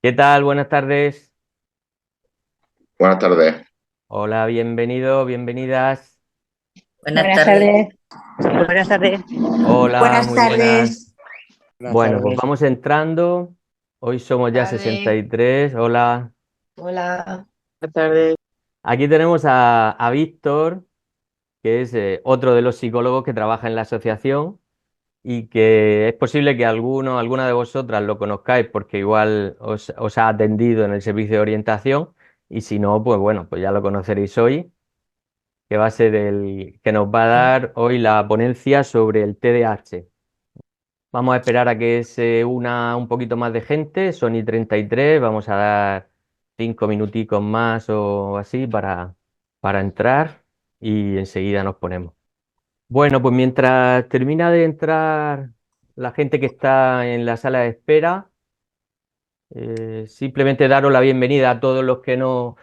¿Qué tal? Buenas tardes. Buenas tardes. Hola, bienvenido, bienvenidas. Buenas Buenas tardes. tardes. Buenas tardes. Hola, Buenas muy buenas. tardes. Buenas Bueno, pues tardes. vamos entrando. Hoy somos ya Tardes. 63. Hola. Hola. Buenas tardes. Aquí tenemos a Víctor, que es otro de los psicólogos que trabaja en la asociación y que es posible que alguna de vosotras lo conozcáis porque igual os ha atendido en el servicio de orientación y si no, pues bueno, pues ya lo conoceréis hoy, que va a ser el que nos va a Ujú. dar hoy la ponencia sobre el TDAH. Vamos a esperar a que se una un poquito más de gente, son y 33, vamos a dar 5 minuticos más o así para entrar y enseguida nos ponemos. Bueno, pues mientras termina de entrar la gente que está en la sala de espera, simplemente daros la bienvenida a todos los que no,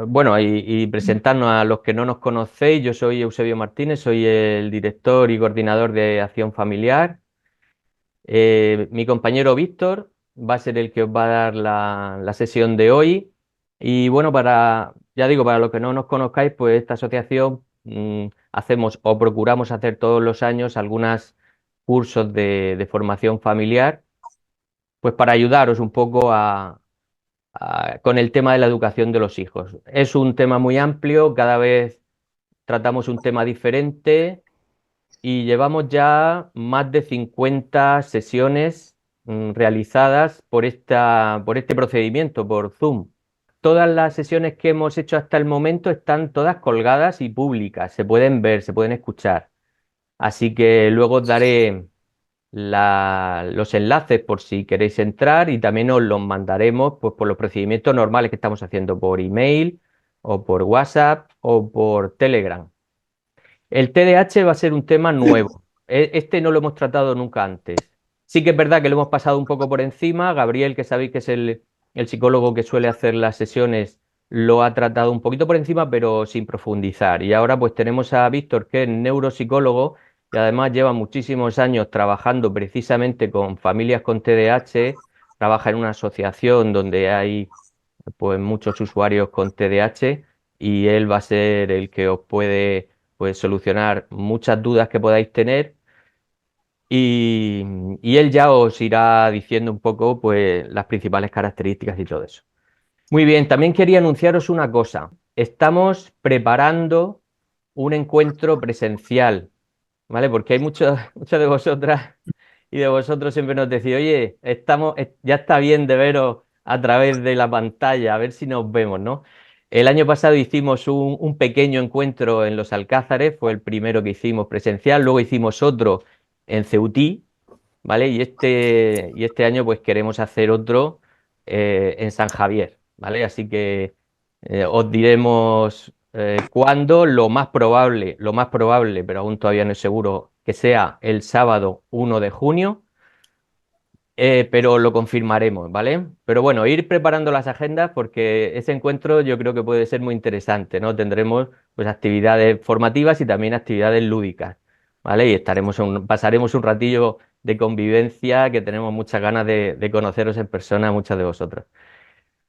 bueno, y presentarnos a los que no nos conocéis. Yo soy Eusebio Martínez, soy el director y coordinador de Acción Familiar. Mi compañero Víctor va a ser el que os va a dar la sesión de hoy. Y bueno, ya digo, para los que no nos conozcáis, pues esta asociación hacemos o procuramos hacer todos los años algunos cursos de formación familiar, pues para ayudaros un poco con el tema de la educación de los hijos. Es un tema muy amplio, cada vez tratamos un tema diferente y llevamos ya más de 50 sesiones realizadas por este procedimiento, por Zoom. Todas las sesiones que hemos hecho hasta el momento están todas colgadas y públicas, se pueden ver, se pueden escuchar. Así que luego os daré los enlaces por si queréis entrar y también os los mandaremos pues, por los procedimientos normales que estamos haciendo por email o por WhatsApp o por Telegram. El TDAH va a ser un tema nuevo. Este no lo hemos tratado nunca antes. Sí que es verdad que lo hemos pasado un poco por encima. Gabriel, que sabéis que es el psicólogo que suele hacer las sesiones, lo ha tratado un poquito por encima, pero sin profundizar. Y ahora pues tenemos a Víctor, que es neuropsicólogo y además lleva muchísimos años trabajando precisamente con familias con TDAH. Trabaja en una asociación donde hay pues muchos usuarios con TDAH y él va a ser el que os puede pues solucionar muchas dudas que podáis tener y, y él ya os irá diciendo un poco pues las principales características y todo eso. Muy bien, también quería anunciaros una cosa. Estamos preparando un encuentro presencial, ¿vale? Porque hay muchas de vosotras y de vosotros siempre nos decís, oye, ya está bien de veros a través de la pantalla, a ver si nos vemos, ¿no? El año pasado hicimos un pequeño encuentro en Los Alcázares, fue el primero que hicimos presencial, luego hicimos otro en Ceutí, ¿vale? Y este año pues queremos hacer otro en San Javier, ¿vale? Así que os diremos cuándo, lo más probable, pero aún todavía no es seguro, que sea el sábado 1 de junio, pero lo confirmaremos, ¿vale? Pero bueno, ir preparando las agendas porque ese encuentro yo creo que puede ser muy interesante, ¿no? Tendremos pues actividades formativas y también actividades lúdicas, ¿vale? Y pasaremos un ratillo de convivencia que tenemos muchas ganas de conoceros en persona, muchas de vosotras.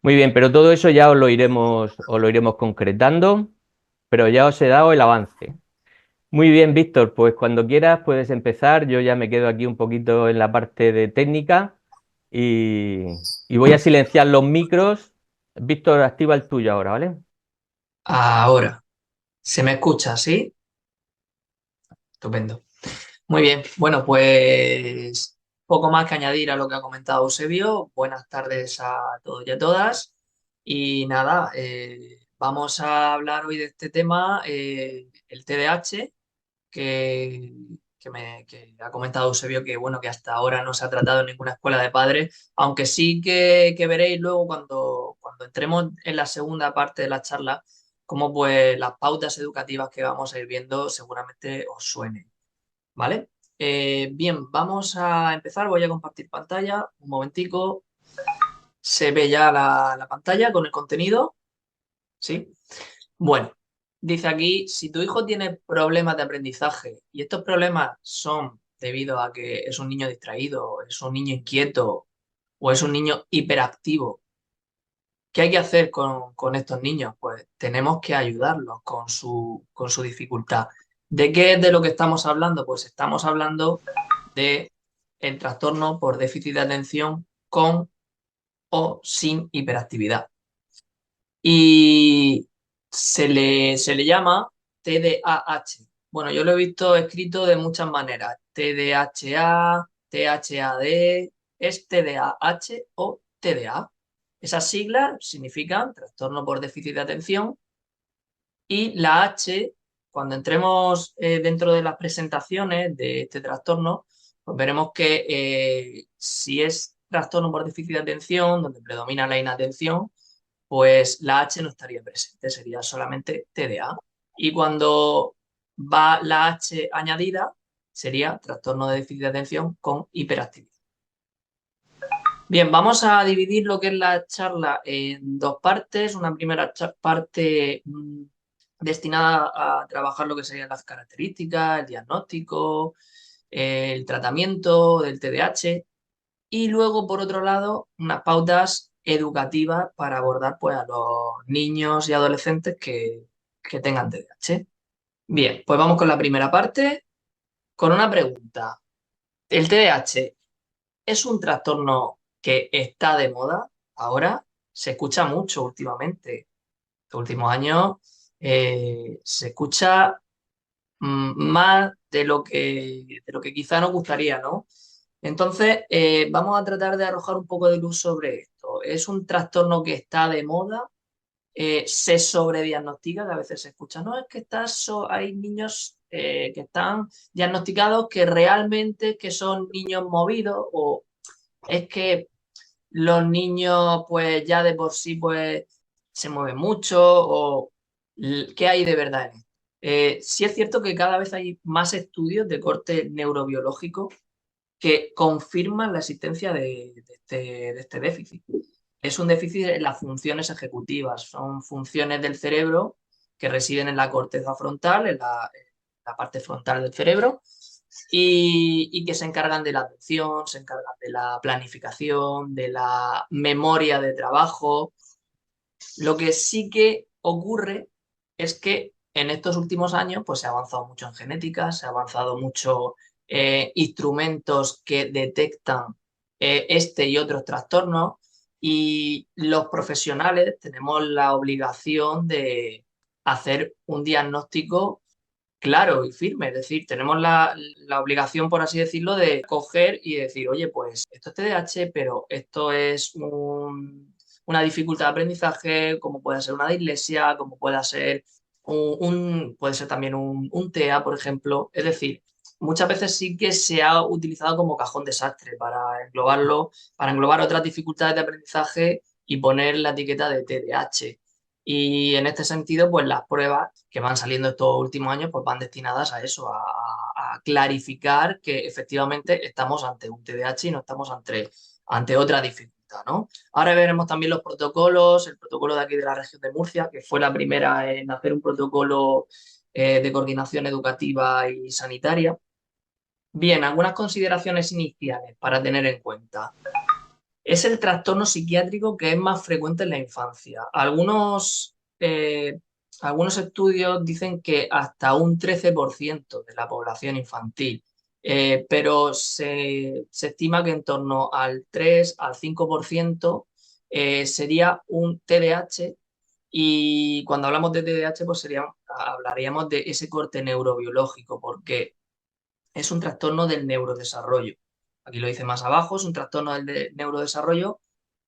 Muy bien, pero todo eso ya os lo iremos concretando, pero ya os he dado el avance. Muy bien, Víctor, pues cuando quieras puedes empezar. Yo ya me quedo aquí un poquito en la parte de técnica y voy a silenciar los micros. Víctor, activa el tuyo ahora, ¿vale? Ahora, ¿se me escucha? ¿Sí? Estupendo. Muy bien. Bueno, pues poco más que añadir a lo que ha comentado Eusebio. Buenas tardes a todos y a todas. Y nada, vamos a hablar hoy de este tema, el TDAH, que, que ha comentado Eusebio que bueno, que hasta ahora no se ha tratado en ninguna escuela de padres, aunque sí que veréis luego cuando entremos en la segunda parte de la charla, como pues las pautas educativas que vamos a ir viendo seguramente os suenen, ¿vale? Bien, vamos a empezar, voy a compartir pantalla, un momentico, se ve ya la pantalla con el contenido, ¿sí? Bueno, dice aquí, si tu hijo tiene problemas de aprendizaje y estos problemas son debido a que es un niño distraído, es un niño inquieto o es un niño hiperactivo. ¿Qué hay que hacer con estos niños? Pues tenemos que ayudarlos con su dificultad. ¿De qué es de lo que estamos hablando? Pues estamos hablando de el trastorno por déficit de atención con o sin hiperactividad. Y se le llama TDAH. Bueno, yo lo he visto escrito de muchas maneras. TDAH, THAD, es TDAH o TDA. Esas siglas significan trastorno por déficit de atención y la H, cuando entremos dentro de las presentaciones de este trastorno, pues veremos que si es trastorno por déficit de atención, donde predomina la inatención, pues la H no estaría presente, sería solamente TDA. Y cuando va la H añadida, sería trastorno de déficit de atención con hiperactividad. Bien, vamos a dividir lo que es la charla en dos partes. Una primera parte destinada a trabajar lo que serían las características, el diagnóstico, el tratamiento del TDAH y luego, por otro lado, unas pautas educativas para abordar pues, a los niños y adolescentes que tengan TDAH. Bien, pues vamos con la primera parte, con una pregunta. ¿El TDAH es un trastorno que está de moda ahora? Se escucha mucho últimamente. Estos últimos años se escucha más de lo que quizá nos gustaría, ¿no? Entonces, vamos a tratar de arrojar un poco de luz sobre esto. ¿Es un trastorno que está de moda? ¿Se sobrediagnostica? Que a veces se escucha, no, es que hay niños que están diagnosticados que realmente que son niños movidos o es que los niños pues ya de por sí pues se mueven mucho o qué hay de verdad en esto. Sí es cierto que cada vez hay más estudios de corte neurobiológico que confirman la existencia de este déficit. Es un déficit en las funciones ejecutivas, son funciones del cerebro que residen en la corteza frontal, en la parte frontal del cerebro, y que se encargan de la atención, se encargan de la planificación, de la memoria de trabajo. Lo que sí que ocurre es que en estos últimos años pues, se ha avanzado mucho en genética, se ha avanzado mucho instrumentos que detectan este y otros trastornos y los profesionales tenemos la obligación de hacer un diagnóstico claro y firme. Es decir, tenemos la obligación, por así decirlo, de coger y decir, oye, pues esto es TDAH, pero esto es una dificultad de aprendizaje, como puede ser una dislexia, como puede ser puede ser también un TEA, por ejemplo. Es decir, muchas veces sí que se ha utilizado como cajón desastre para englobarlo, para englobar otras dificultades de aprendizaje y poner la etiqueta de TDAH. Y en este sentido, pues las pruebas que van saliendo estos últimos años, pues van destinadas a eso, a clarificar que efectivamente estamos ante un TDAH y no estamos ante otra dificultad, ¿no? Ahora veremos también los protocolos, el protocolo de aquí de la región de Murcia, que fue la primera en hacer un protocolo de coordinación educativa y sanitaria. Bien, algunas consideraciones iniciales para tener en cuenta. Es el trastorno psiquiátrico que es más frecuente en la infancia. Algunos estudios dicen que hasta un 13% de la población infantil, pero se estima que en torno al 3 al 5% sería un TDAH y cuando hablamos de TDAH pues hablaríamos de ese corte neurobiológico porque es un trastorno del neurodesarrollo. Aquí lo dice más abajo, es un trastorno del neurodesarrollo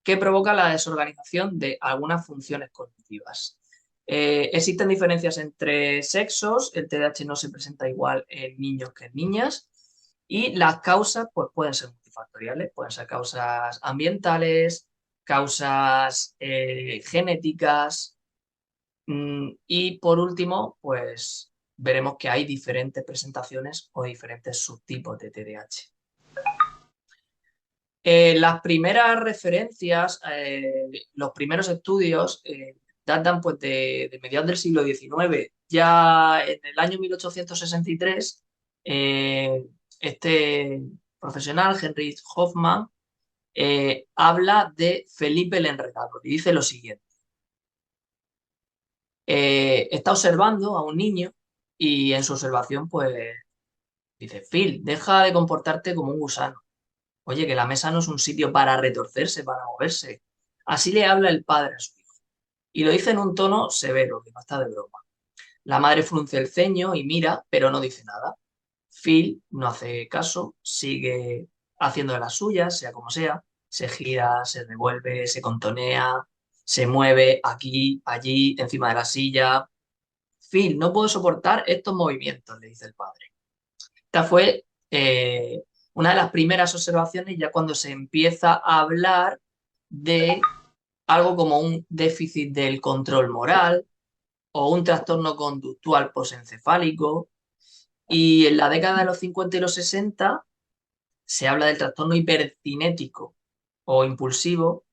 que provoca la desorganización de algunas funciones cognitivas. Existen diferencias entre sexos, el TDAH no se presenta igual en niños que en niñas y las causas pues, pueden ser multifactoriales, pueden ser causas ambientales, causas genéticas y por último, pues veremos que hay diferentes presentaciones o diferentes subtipos de TDAH. Las primeras referencias, los primeros estudios datan pues, de mediados del siglo XIX. Ya en el año 1863, este profesional, Heinrich Hoffmann, habla de Felipe el Enredador y dice lo siguiente. Está observando a un niño y en su observación pues dice, Phil, deja de comportarte como un gusano. Oye, que la mesa no es un sitio para retorcerse, para moverse. Así le habla el padre a su hijo. Y lo dice en un tono severo, que no está de broma. La madre frunce el ceño y mira, pero no dice nada. Phil no hace caso, sigue haciendo de las suyas, sea como sea. Se gira, se revuelve, se contonea, se mueve aquí, allí, encima de la silla. Phil, no puedo soportar estos movimientos, le dice el padre. Esta fue una de las primeras observaciones ya cuando se empieza a hablar de algo como un déficit del control moral o un trastorno conductual posencefálico. Y en la década de los 50 y los 60 se habla del trastorno hipercinético o impulsivo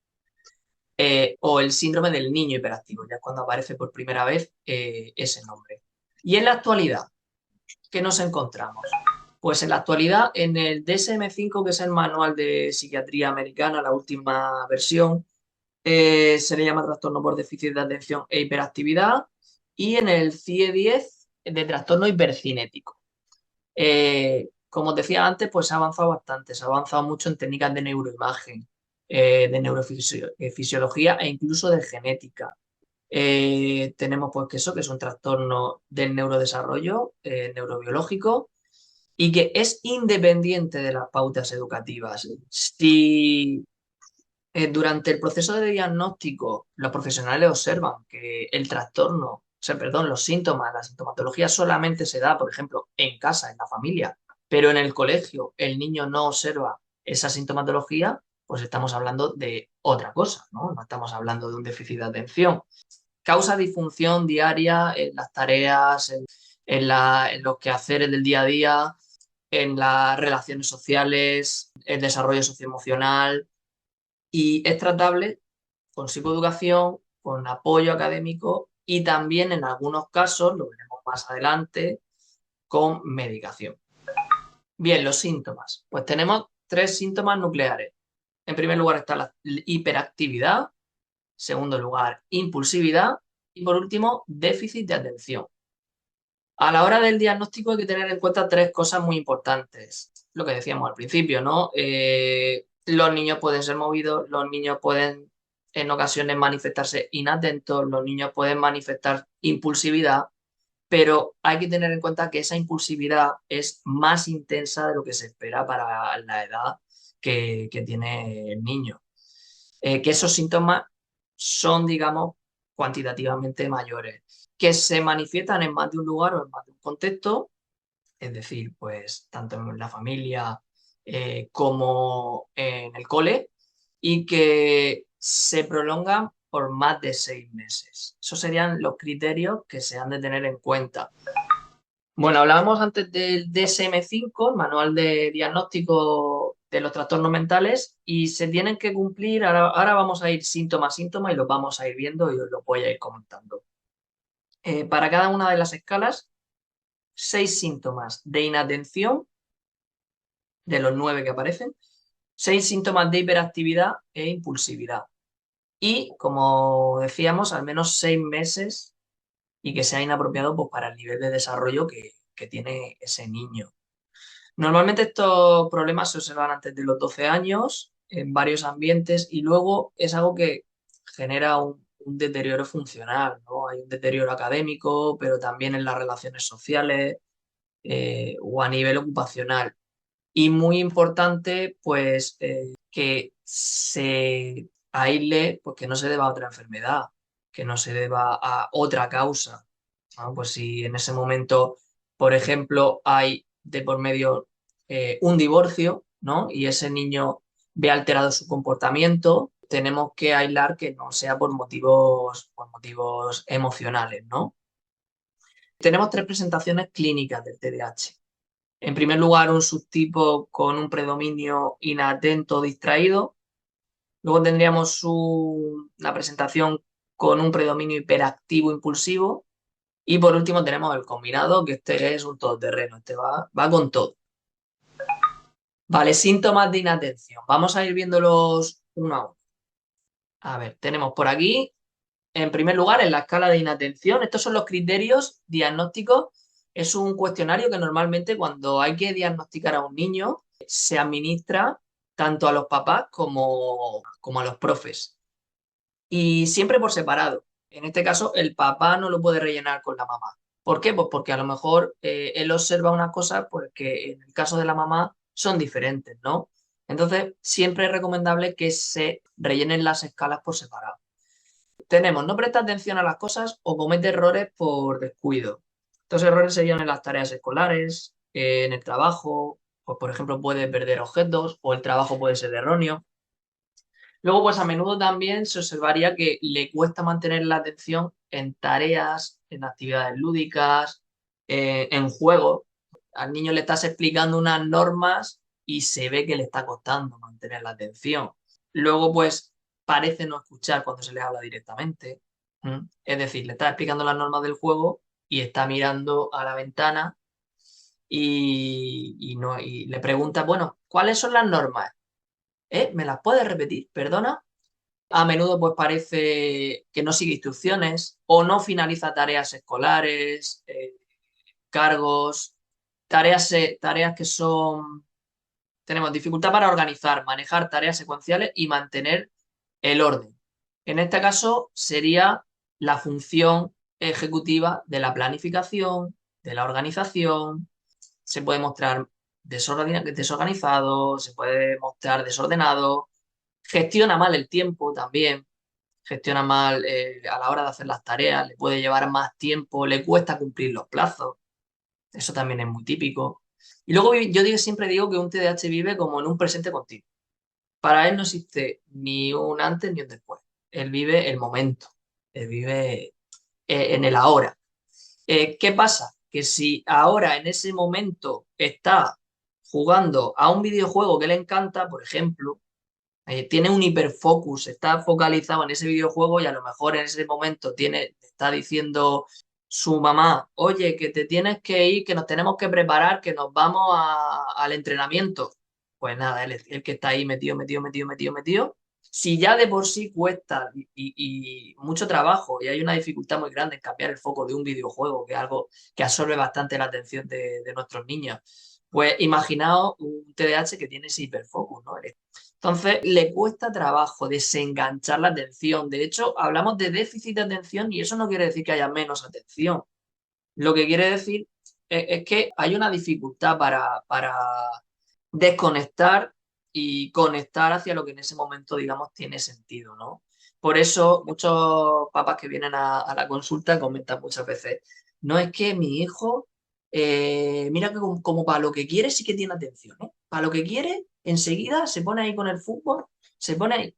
o el síndrome del niño hiperactivo, ya cuando aparece por primera vez ese nombre. Y en la actualidad, ¿qué nos encontramos? Pues en la actualidad, en el DSM-5, que es el Manual de Psiquiatría Americana, la última versión, se le llama trastorno por déficit de atención e hiperactividad, y en el CIE-10 de trastorno hipercinético. Como os decía antes, pues se ha avanzado bastante, se ha avanzado mucho en técnicas de neuroimagen, de neurofisiología e incluso de genética. Tenemos pues que eso, que es un trastorno del neurodesarrollo neurobiológico y que es independiente de las pautas educativas. Si durante el proceso de diagnóstico los profesionales observan que el trastorno, o sea, perdón, los síntomas, la sintomatología solamente se da, por ejemplo, en casa, en la familia, pero en el colegio el niño no observa esa sintomatología, pues estamos hablando de otra cosa, ¿no? No estamos hablando de un déficit de atención. Causa disfunción diaria en las tareas, en los quehaceres del día a día, en las relaciones sociales, el desarrollo socioemocional y es tratable con psicoeducación, con apoyo académico y también en algunos casos, lo veremos más adelante, con medicación. Bien, los síntomas. Pues tenemos 3 síntomas nucleares. En primer lugar está la hiperactividad, segundo lugar, impulsividad y por último, déficit de atención. A la hora del diagnóstico hay que tener en cuenta 3 cosas muy importantes. Lo que decíamos al principio, ¿no? Los niños pueden ser movidos, los niños pueden en ocasiones manifestarse inatentos, los niños pueden manifestar impulsividad, pero hay que tener en cuenta que esa impulsividad es más intensa de lo que se espera para la edad que tiene el niño. Que esos síntomas son, digamos, cuantitativamente mayores, que se manifiestan en más de un lugar o en más de un contexto, es decir, pues tanto en la familia como en el cole, y que se prolongan por más de 6 meses. Esos serían los criterios que se han de tener en cuenta. Bueno, hablábamos antes del DSM-5, el Manual de Diagnóstico de los Trastornos Mentales, y se tienen que cumplir, ahora vamos a ir síntoma a síntoma y los vamos a ir viendo y os lo voy a ir comentando. Para cada una de las escalas, 6 síntomas de inatención, de los 9 que aparecen, 6 síntomas de hiperactividad e impulsividad. Y, como decíamos, al menos 6 meses y que sea inapropiado pues, para el nivel de desarrollo que tiene ese niño. Normalmente estos problemas se observan antes de los 12 años en varios ambientes y luego es algo que genera un deterioro funcional, ¿no? Hay un deterioro académico, pero también en las relaciones sociales o a nivel ocupacional. Y muy importante, pues, que se aísle, pues que no se deba a otra enfermedad, que no se deba a otra causa, ¿no? Pues si en ese momento, por ejemplo, hay de por medio un divorcio, ¿no? Y ese niño ve alterado su comportamiento, tenemos que aislar que no sea por motivos emocionales, ¿no? Tenemos 3 presentaciones clínicas del TDAH. En primer lugar, un subtipo con un predominio inatento distraído. Luego tendríamos una presentación con un predominio hiperactivo impulsivo. Y por último tenemos el combinado, que este es un todoterreno, este va con todo. Vale, síntomas de inatención. Vamos a ir viéndolos uno a uno. A ver, tenemos por aquí, en primer lugar, en la escala de inatención, estos son los criterios diagnósticos. Es un cuestionario que normalmente cuando hay que diagnosticar a un niño se administra tanto a los papás como a los profes. Y siempre por separado. En este caso, el papá no lo puede rellenar con la mamá. ¿Por qué? Pues porque a lo mejor él observa unas cosas pues, que en el caso de la mamá son diferentes, ¿no? Entonces, siempre es recomendable que se rellenen las escalas por separado. Tenemos, no presta atención a las cosas o comete errores por descuido. Estos errores serían en las tareas escolares, en el trabajo, pues por ejemplo puede perder objetos o el trabajo puede ser erróneo. Luego, pues a menudo también se observaría que le cuesta mantener la atención en tareas, en actividades lúdicas, en juegos. Al niño le estás explicando unas normas y se ve que le está costando mantener la atención. Luego, pues parece no escuchar cuando se le habla directamente. ¿Mm? Es decir, le estás explicando las normas del juego y está mirando a la ventana y le pregunta, bueno, ¿cuáles son las normas? ¿Me las puedes repetir? Perdona. A menudo pues parece que no sigue instrucciones o no finaliza tareas escolares, cargos, tareas que son... Tenemos dificultad para organizar, manejar tareas secuenciales y mantener el orden. En este caso sería la función ejecutiva de la planificación, de la organización. Se puede mostrar desorganizado, se puede mostrar desordenado, gestiona mal el tiempo también, gestiona mal a la hora de hacer las tareas, le puede llevar más tiempo, le cuesta cumplir los plazos, eso también es muy típico. Y luego siempre digo que un TDAH vive como en un presente continuo. Para él no existe ni un antes ni un después. Él vive el momento, él vive en el ahora. ¿Qué pasa? Que si ahora en ese momento está jugando a un videojuego que le encanta, por ejemplo, tiene un hiperfocus, está focalizado en ese videojuego y a lo mejor en ese momento está diciendo su mamá, oye, que te tienes que ir, que nos tenemos que preparar, que nos vamos al entrenamiento. Pues nada, el que está ahí metido. Si ya de por sí cuesta y mucho trabajo y hay una dificultad muy grande en cambiar el foco de un videojuego, que es algo que absorbe bastante la atención de nuestros niños, pues imaginaos un TDAH que tiene ese hiperfocus, ¿no? Entonces, le cuesta trabajo desenganchar la atención. De hecho, hablamos de déficit de atención y eso no quiere decir que haya menos atención. Lo que quiere decir es que hay una dificultad para desconectar y conectar hacia lo que en ese momento, digamos, tiene sentido, ¿no? Por eso, muchos papás que vienen a la consulta comentan muchas veces, no es que mi hijo, mira que como para lo que quiere sí que tiene atención, ¿eh? Para lo que quiere, enseguida se pone ahí con el fútbol, se pone ahí.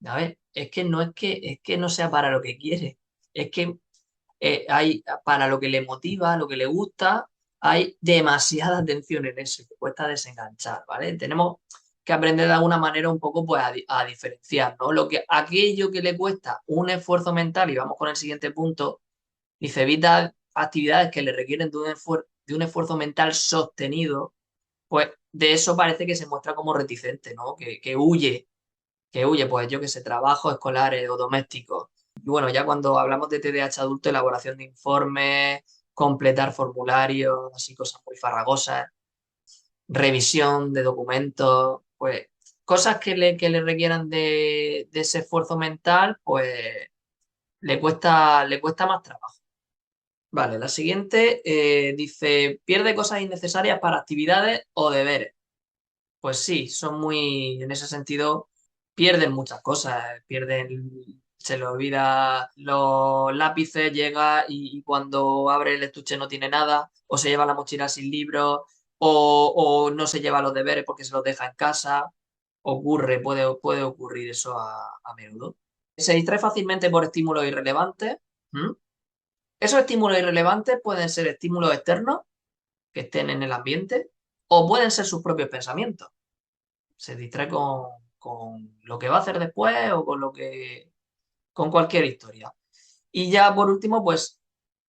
A ver, es que no sea para lo que quiere, es que hay para lo que le motiva, lo que le gusta, hay demasiada atención en eso y que cuesta desenganchar, ¿vale? Tenemos que aprender de alguna manera un poco pues, a diferenciar, ¿no? Aquello que le cuesta un esfuerzo mental, y vamos con el siguiente punto, dice, evita actividades que le requieren de un esfuerzo mental sostenido, pues de eso parece que se muestra como reticente, ¿no? Que huye, pues yo que sé, trabajos escolares o domésticos. Y bueno, ya cuando hablamos de TDAH adulto, elaboración de informes, completar formularios, así cosas muy farragosas, revisión de documentos, pues cosas que le requieran de ese esfuerzo mental, pues le cuesta más trabajo. Vale, la siguiente dice, pierde cosas innecesarias para actividades o deberes. Pues sí, son muy, en ese sentido, pierden muchas cosas, se le olvida los lápices, llega y cuando abre el estuche no tiene nada, o se lleva la mochila sin libros, o no se lleva los deberes porque se los deja en casa. Puede ocurrir eso a menudo. Se distrae fácilmente por estímulos irrelevantes. ¿Mm? Esos estímulos irrelevantes pueden ser estímulos externos que estén en el ambiente o pueden ser sus propios pensamientos. Se distrae con lo que va a hacer después o con cualquier historia. Y ya por último, pues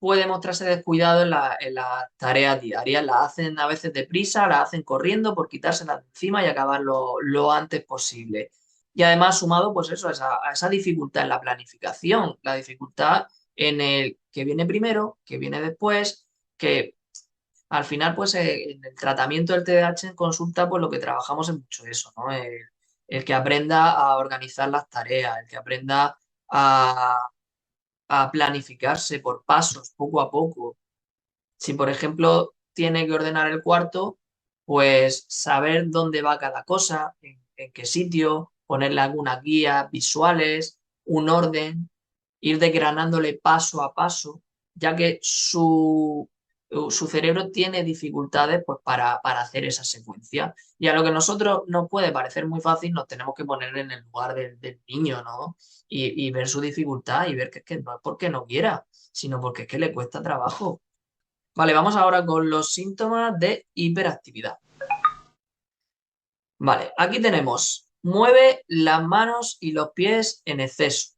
puede mostrarse descuidado en las tareas diarias. Las hacen a veces deprisa, las hacen corriendo por quitárselas de encima y acabar lo antes posible. Y además sumado, pues eso, a esa dificultad en la planificación, la dificultad en el que viene primero, que viene después, que al final, pues en el tratamiento del TDAH en consulta, pues lo que trabajamos es mucho eso, ¿no? El que aprenda a organizar las tareas, el que aprenda a, a planificarse por pasos, poco a poco. Si, por ejemplo, tiene que ordenar el cuarto, pues saber dónde va cada cosa, en qué sitio, ponerle algunas guías visuales, un orden, ir desgranándole paso a paso, ya que su cerebro tiene dificultades pues, para hacer esa secuencia. Y a lo que a nosotros nos puede parecer muy fácil, nos tenemos que poner en el lugar del niño, ¿no? Y ver su dificultad y ver que es que no es porque no quiera, sino porque es que le cuesta trabajo. Vale, vamos ahora con los síntomas de hiperactividad. Vale, aquí tenemos, mueve las manos y los pies en exceso,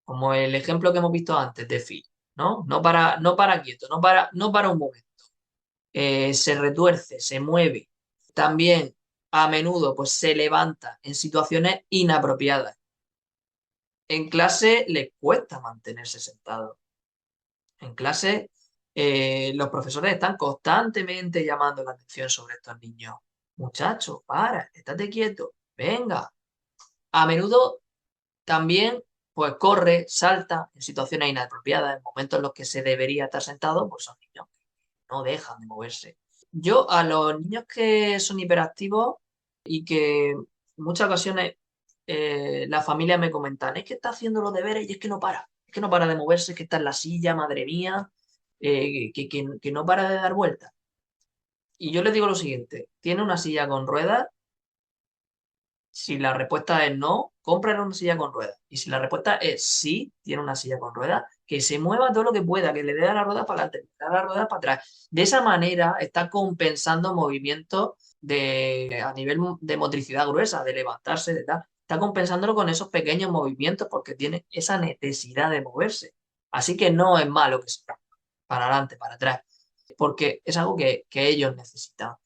como el ejemplo que hemos visto antes de Phil, ¿no? No para quieto, no para un momento. Se retuerce, se mueve. También a menudo pues se levanta en situaciones inapropiadas. En clase le cuesta mantenerse sentado. En clase, los profesores están constantemente llamando la atención sobre estos niños. Muchachos, para, estate quieto, venga. A menudo también, pues corre, salta en situaciones inapropiadas, en momentos en los que se debería estar sentado, pues son niños que no dejan de moverse. Yo a los niños que son hiperactivos y que en muchas ocasiones la familia me comentan, es que está haciendo los deberes y es que no para de moverse, es que está en la silla, madre mía, que no para de dar vueltas. Y yo les digo lo siguiente, tiene una silla con ruedas, si la respuesta es no, cómprale una silla con ruedas. Y si la respuesta es sí, tiene una silla con ruedas, que se mueva todo lo que pueda, que le dé a la rueda para adelante, que le dé a la rueda para atrás. De esa manera está compensando movimientos a nivel de motricidad gruesa, de levantarse, de tal. Está compensándolo con esos pequeños movimientos porque tiene esa necesidad de moverse. Así que no es malo que se mueva para adelante, para atrás, porque es algo que ellos necesitan.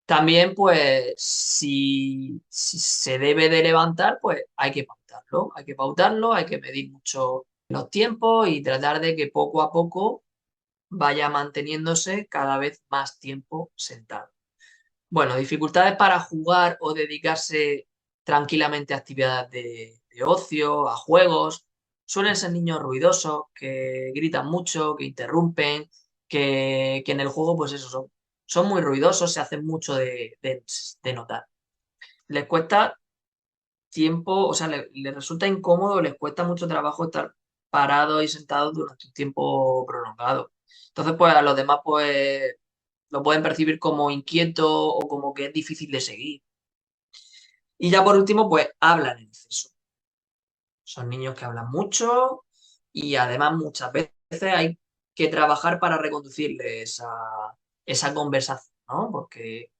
También, pues, si se debe de levantar, pues hay que pautarlo, hay que medir mucho los tiempos y tratar de que poco a poco vaya manteniéndose cada vez más tiempo sentado. Bueno, dificultades para jugar o dedicarse tranquilamente a actividades de ocio, a juegos. Suelen ser niños ruidosos, que gritan mucho, que interrumpen, que en el juego, pues eso, son muy ruidosos, se hacen mucho de notar. Les cuesta tiempo, o sea, les resulta incómodo, les cuesta mucho trabajo estar parados y sentados durante un tiempo prolongado. Entonces, pues a los demás, pues lo pueden percibir como inquieto o como que es difícil de seguir. Y ya por último, pues hablan en exceso. Son niños que hablan mucho y además muchas veces hay que trabajar para reconducirles esa conversación, ¿no? Porque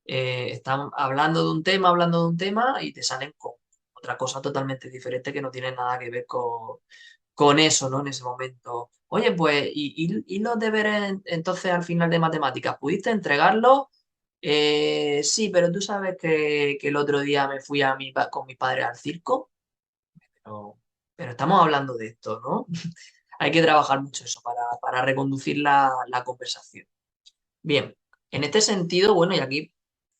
están hablando de un tema y te salen con otra cosa totalmente diferente que no tiene nada que ver con eso, ¿no? En ese momento. Oye, pues, ¿y los deberes entonces al final de matemáticas? ¿Pudiste entregarlos? Sí, pero tú sabes que el otro día me fui con mi padre al circo, pero, pero estamos hablando de esto, ¿no? Hay que trabajar mucho eso para reconducir la conversación. Bien, en este sentido, bueno, y aquí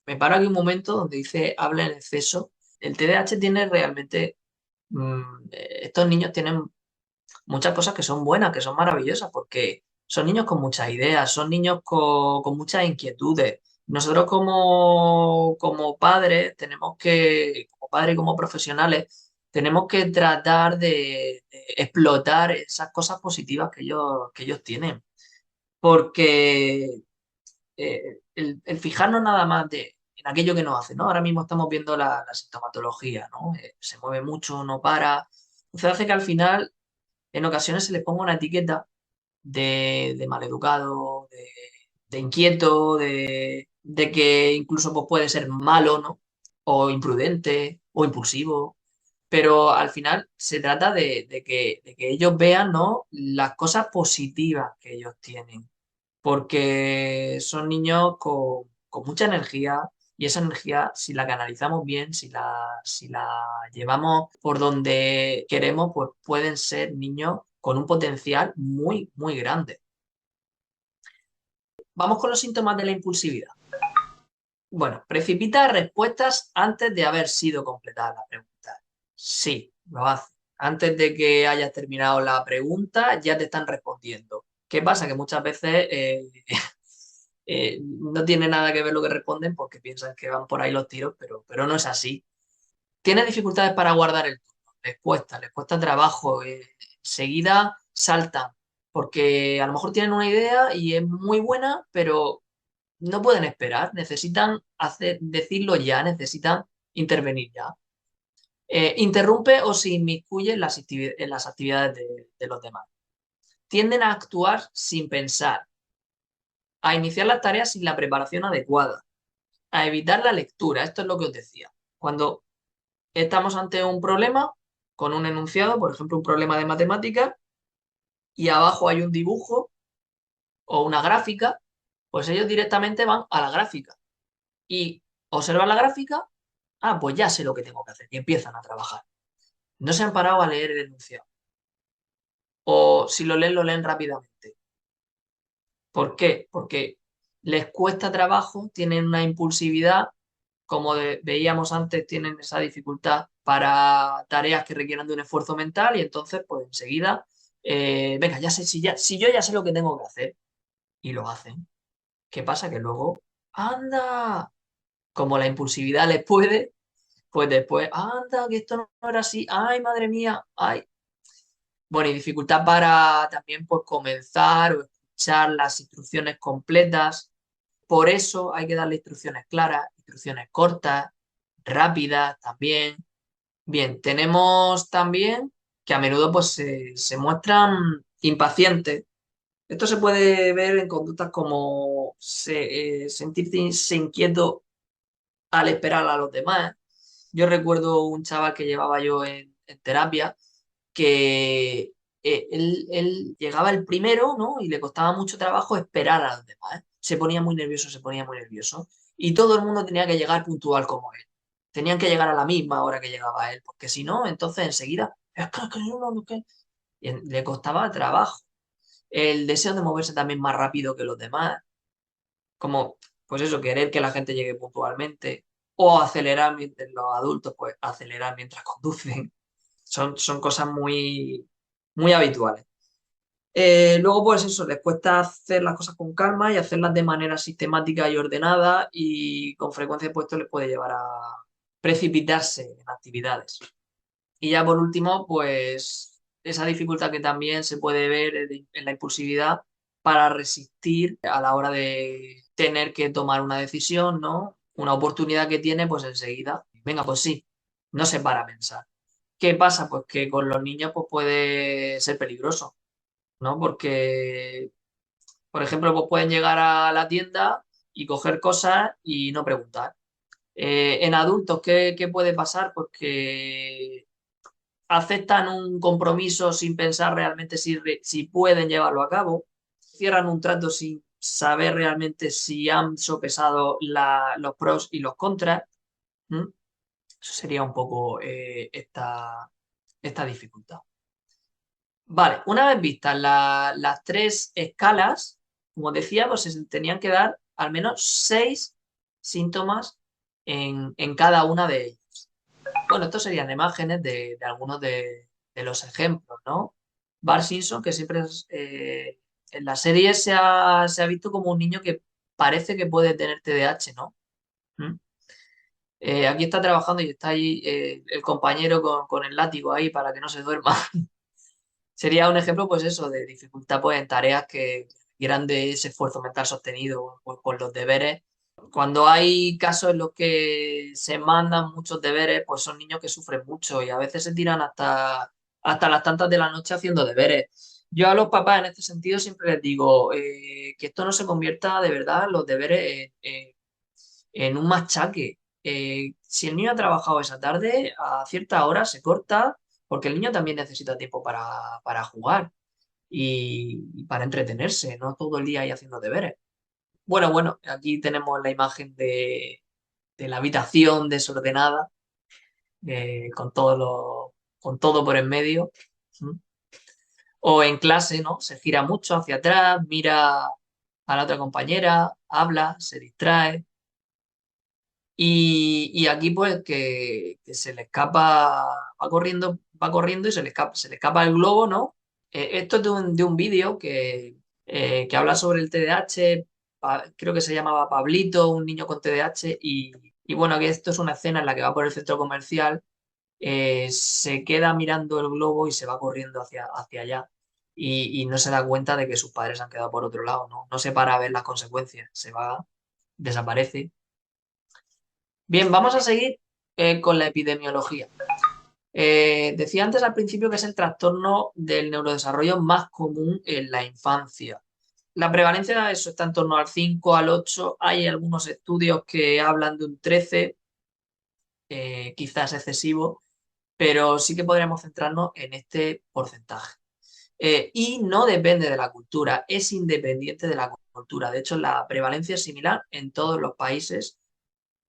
me paro aquí un momento donde dice habla en exceso. El TDAH tiene realmente, estos niños tienen muchas cosas que son buenas, que son maravillosas, porque son niños con muchas ideas, son niños con muchas inquietudes. Nosotros como padres como padres y como profesionales, tenemos que tratar de explotar esas cosas positivas que ellos tienen. Porque el fijarnos nada más en aquello que nos hace, ¿no? Ahora mismo estamos viendo la sintomatología, ¿no? Se mueve mucho, no para. Entonces hace que al final en ocasiones se les ponga una etiqueta de maleducado, de inquieto, de que incluso pues, puede ser malo, ¿no? O imprudente o impulsivo. Pero al final se trata de que ellos vean, ¿no?, las cosas positivas que ellos tienen, porque son niños con mucha energía y esa energía, si la canalizamos bien, si la llevamos por donde queremos, pues pueden ser niños con un potencial muy, muy grande. Vamos con los síntomas de la impulsividad. Bueno, precipita respuestas antes de haber sido completada la pregunta. Sí, lo hace. Antes de que hayas terminado la pregunta, ya te están respondiendo. ¿Qué pasa? Que muchas veces no tiene nada que ver lo que responden porque piensan que van por ahí los tiros, pero no es así. Tiene dificultades para guardar el turno, les cuesta trabajo, enseguida saltan, porque a lo mejor tienen una idea y es muy buena, pero no pueden esperar, necesitan decirlo ya, necesitan intervenir ya. Interrumpe o se inmiscuye en las actividades de los demás. Tienden a actuar sin pensar, a iniciar las tareas sin la preparación adecuada, a evitar la lectura. Esto es lo que os decía. Cuando estamos ante un problema con un enunciado, por ejemplo, un problema de matemáticas, y abajo hay un dibujo o una gráfica, pues ellos directamente van a la gráfica y observan la gráfica. Ah, pues ya sé lo que tengo que hacer y empiezan a trabajar. No se han parado a leer el enunciado. O si lo leen rápidamente. ¿Por qué? Porque les cuesta trabajo, tienen una impulsividad, como veíamos antes, tienen esa dificultad para tareas que requieran de un esfuerzo mental y entonces, pues enseguida, venga, ya sé, si yo ya sé lo que tengo que hacer y lo hacen. ¿Qué pasa? Que luego, anda, como la impulsividad les puede, pues después, anda, que esto no era así, ay, madre mía, ay. Bueno, y dificultad para también pues comenzar o escuchar las instrucciones completas. Por eso hay que darle instrucciones claras, instrucciones cortas, rápidas también. Bien, tenemos también que a menudo pues se muestran impacientes. Esto se puede ver en conductas como sentirse inquieto al esperar a los demás. Yo recuerdo un chaval que llevaba yo en terapia que él llegaba el primero, ¿no? Y le costaba mucho trabajo esperar a los demás, ¿eh? Se ponía muy nervioso, se ponía muy nervioso. Y todo el mundo tenía que llegar puntual como él. Tenían que llegar a la misma hora que llegaba él, porque si no, entonces enseguida, es que no, que... Y le costaba trabajo. El deseo de moverse también más rápido que los demás, como, pues eso, querer que la gente llegue puntualmente, o acelerar mientras los adultos, pues acelerar mientras conducen. Son cosas muy, muy habituales. Luego, pues eso, les cuesta hacer las cosas con calma y hacerlas de manera sistemática y ordenada y con frecuencia pues esto les puede llevar a precipitarse en actividades. Y ya por último, pues esa dificultad que también se puede ver en la impulsividad para resistir a la hora de tener que tomar una decisión, ¿no? Una oportunidad que tiene, pues enseguida, venga, pues sí, no se para a pensar. ¿Qué pasa? Pues que con los niños pues puede ser peligroso, ¿no? Porque, por ejemplo, pues pueden llegar a la tienda y coger cosas y no preguntar. En adultos, ¿qué puede pasar? Pues que aceptan un compromiso sin pensar realmente si pueden llevarlo a cabo, cierran un trato sin saber realmente si han sopesado los pros y los contras. ¿Mm? Eso sería un poco esta dificultad. Vale, una vez vistas las tres escalas, como decía, pues se tenían que dar al menos 6 síntomas en cada una de ellas. Bueno, estos serían imágenes de algunos de los ejemplos, ¿no? Bart Simpson, que siempre en la serie se ha visto como un niño que parece que puede tener TDAH, ¿no? ¿Mm? Aquí está trabajando y está ahí el compañero con el látigo ahí para que no se duerma. Sería un ejemplo, pues eso, de dificultad pues, en tareas que requieran de ese esfuerzo mental sostenido pues, con los deberes. Cuando hay casos en los que se mandan muchos deberes, pues son niños que sufren mucho y a veces se tiran hasta las tantas de la noche haciendo deberes. Yo a los papás en este sentido siempre les digo que esto no se convierta de verdad los deberes en un machaque. si el niño ha trabajado esa tarde, a cierta hora se corta, porque el niño también necesita tiempo para jugar y para entretenerse, no todo el día ahí haciendo deberes. Bueno, aquí tenemos la imagen de la habitación desordenada, con todo por en medio. ¿Mm? O en clase, ¿no? Se gira mucho hacia atrás, mira a la otra compañera, habla, se distrae. Y aquí pues que se le escapa, va corriendo y se le escapa el globo, ¿no? Esto es de un vídeo que habla sobre el TDAH, creo que se llamaba Pablito, un niño con TDAH, y bueno, que esto es una escena en la que va por el centro comercial, se queda mirando el globo y se va corriendo hacia allá. Y no se da cuenta de que sus padres han quedado por otro lado, ¿no? No se para a ver las consecuencias, se va, desaparece. Bien, vamos a seguir con la epidemiología. Decía antes al principio que es el trastorno del neurodesarrollo más común en la infancia. La prevalencia de eso está en torno al 5 al 8. Hay algunos estudios que hablan de un 13, quizás excesivo, pero sí que podríamos centrarnos en este porcentaje. Y no depende de la cultura, es independiente de la cultura. De hecho, la prevalencia es similar en todos los países.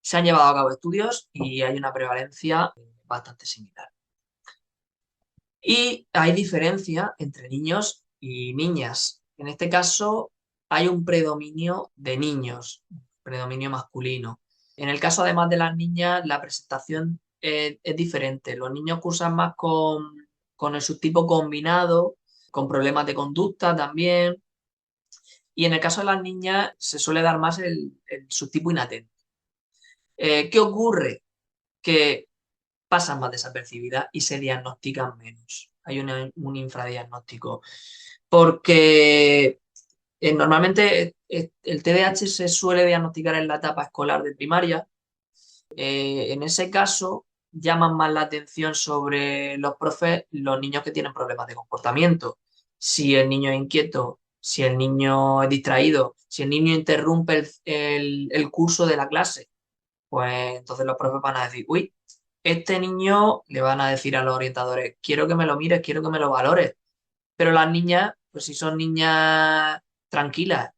Se han llevado a cabo estudios y hay una prevalencia bastante similar. Y hay diferencia entre niños y niñas. En este caso, hay un predominio de niños, predominio masculino. En el caso, además de las niñas, la presentación es diferente. Los niños cursan más con el subtipo combinado, con problemas de conducta también. Y en el caso de las niñas, se suele dar más el subtipo inatento. ¿Qué ocurre? Que pasan más desapercibidas y se diagnostican menos. Hay un infradiagnóstico. Porque normalmente el TDAH se suele diagnosticar en la etapa escolar de primaria. En ese caso, llaman más la atención sobre los profes los niños que tienen problemas de comportamiento. Si el niño es inquieto, si el niño es distraído, si el niño interrumpe el curso de la clase, pues entonces los profes van a decir, uy, este niño, le van a decir a los orientadores, quiero que me lo mires, quiero que me lo valores. Pero las niñas, pues si son niñas tranquilas,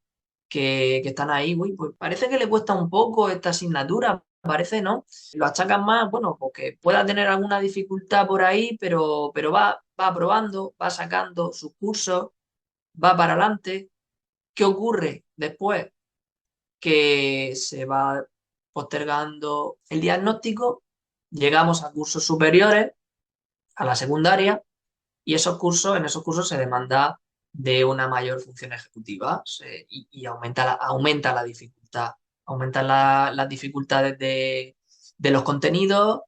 que están ahí, uy, pues parece que le cuesta un poco esta asignatura, parece, ¿no? Lo achacan más, bueno, porque pueda tener alguna dificultad por ahí, pero va probando, va sacando sus cursos, va para adelante. ¿Qué ocurre después? Que se va postergando el diagnóstico, llegamos a cursos superiores, a la secundaria, y en esos cursos se demanda de una mayor función ejecutiva y aumenta la dificultad, aumentan las dificultades de los contenidos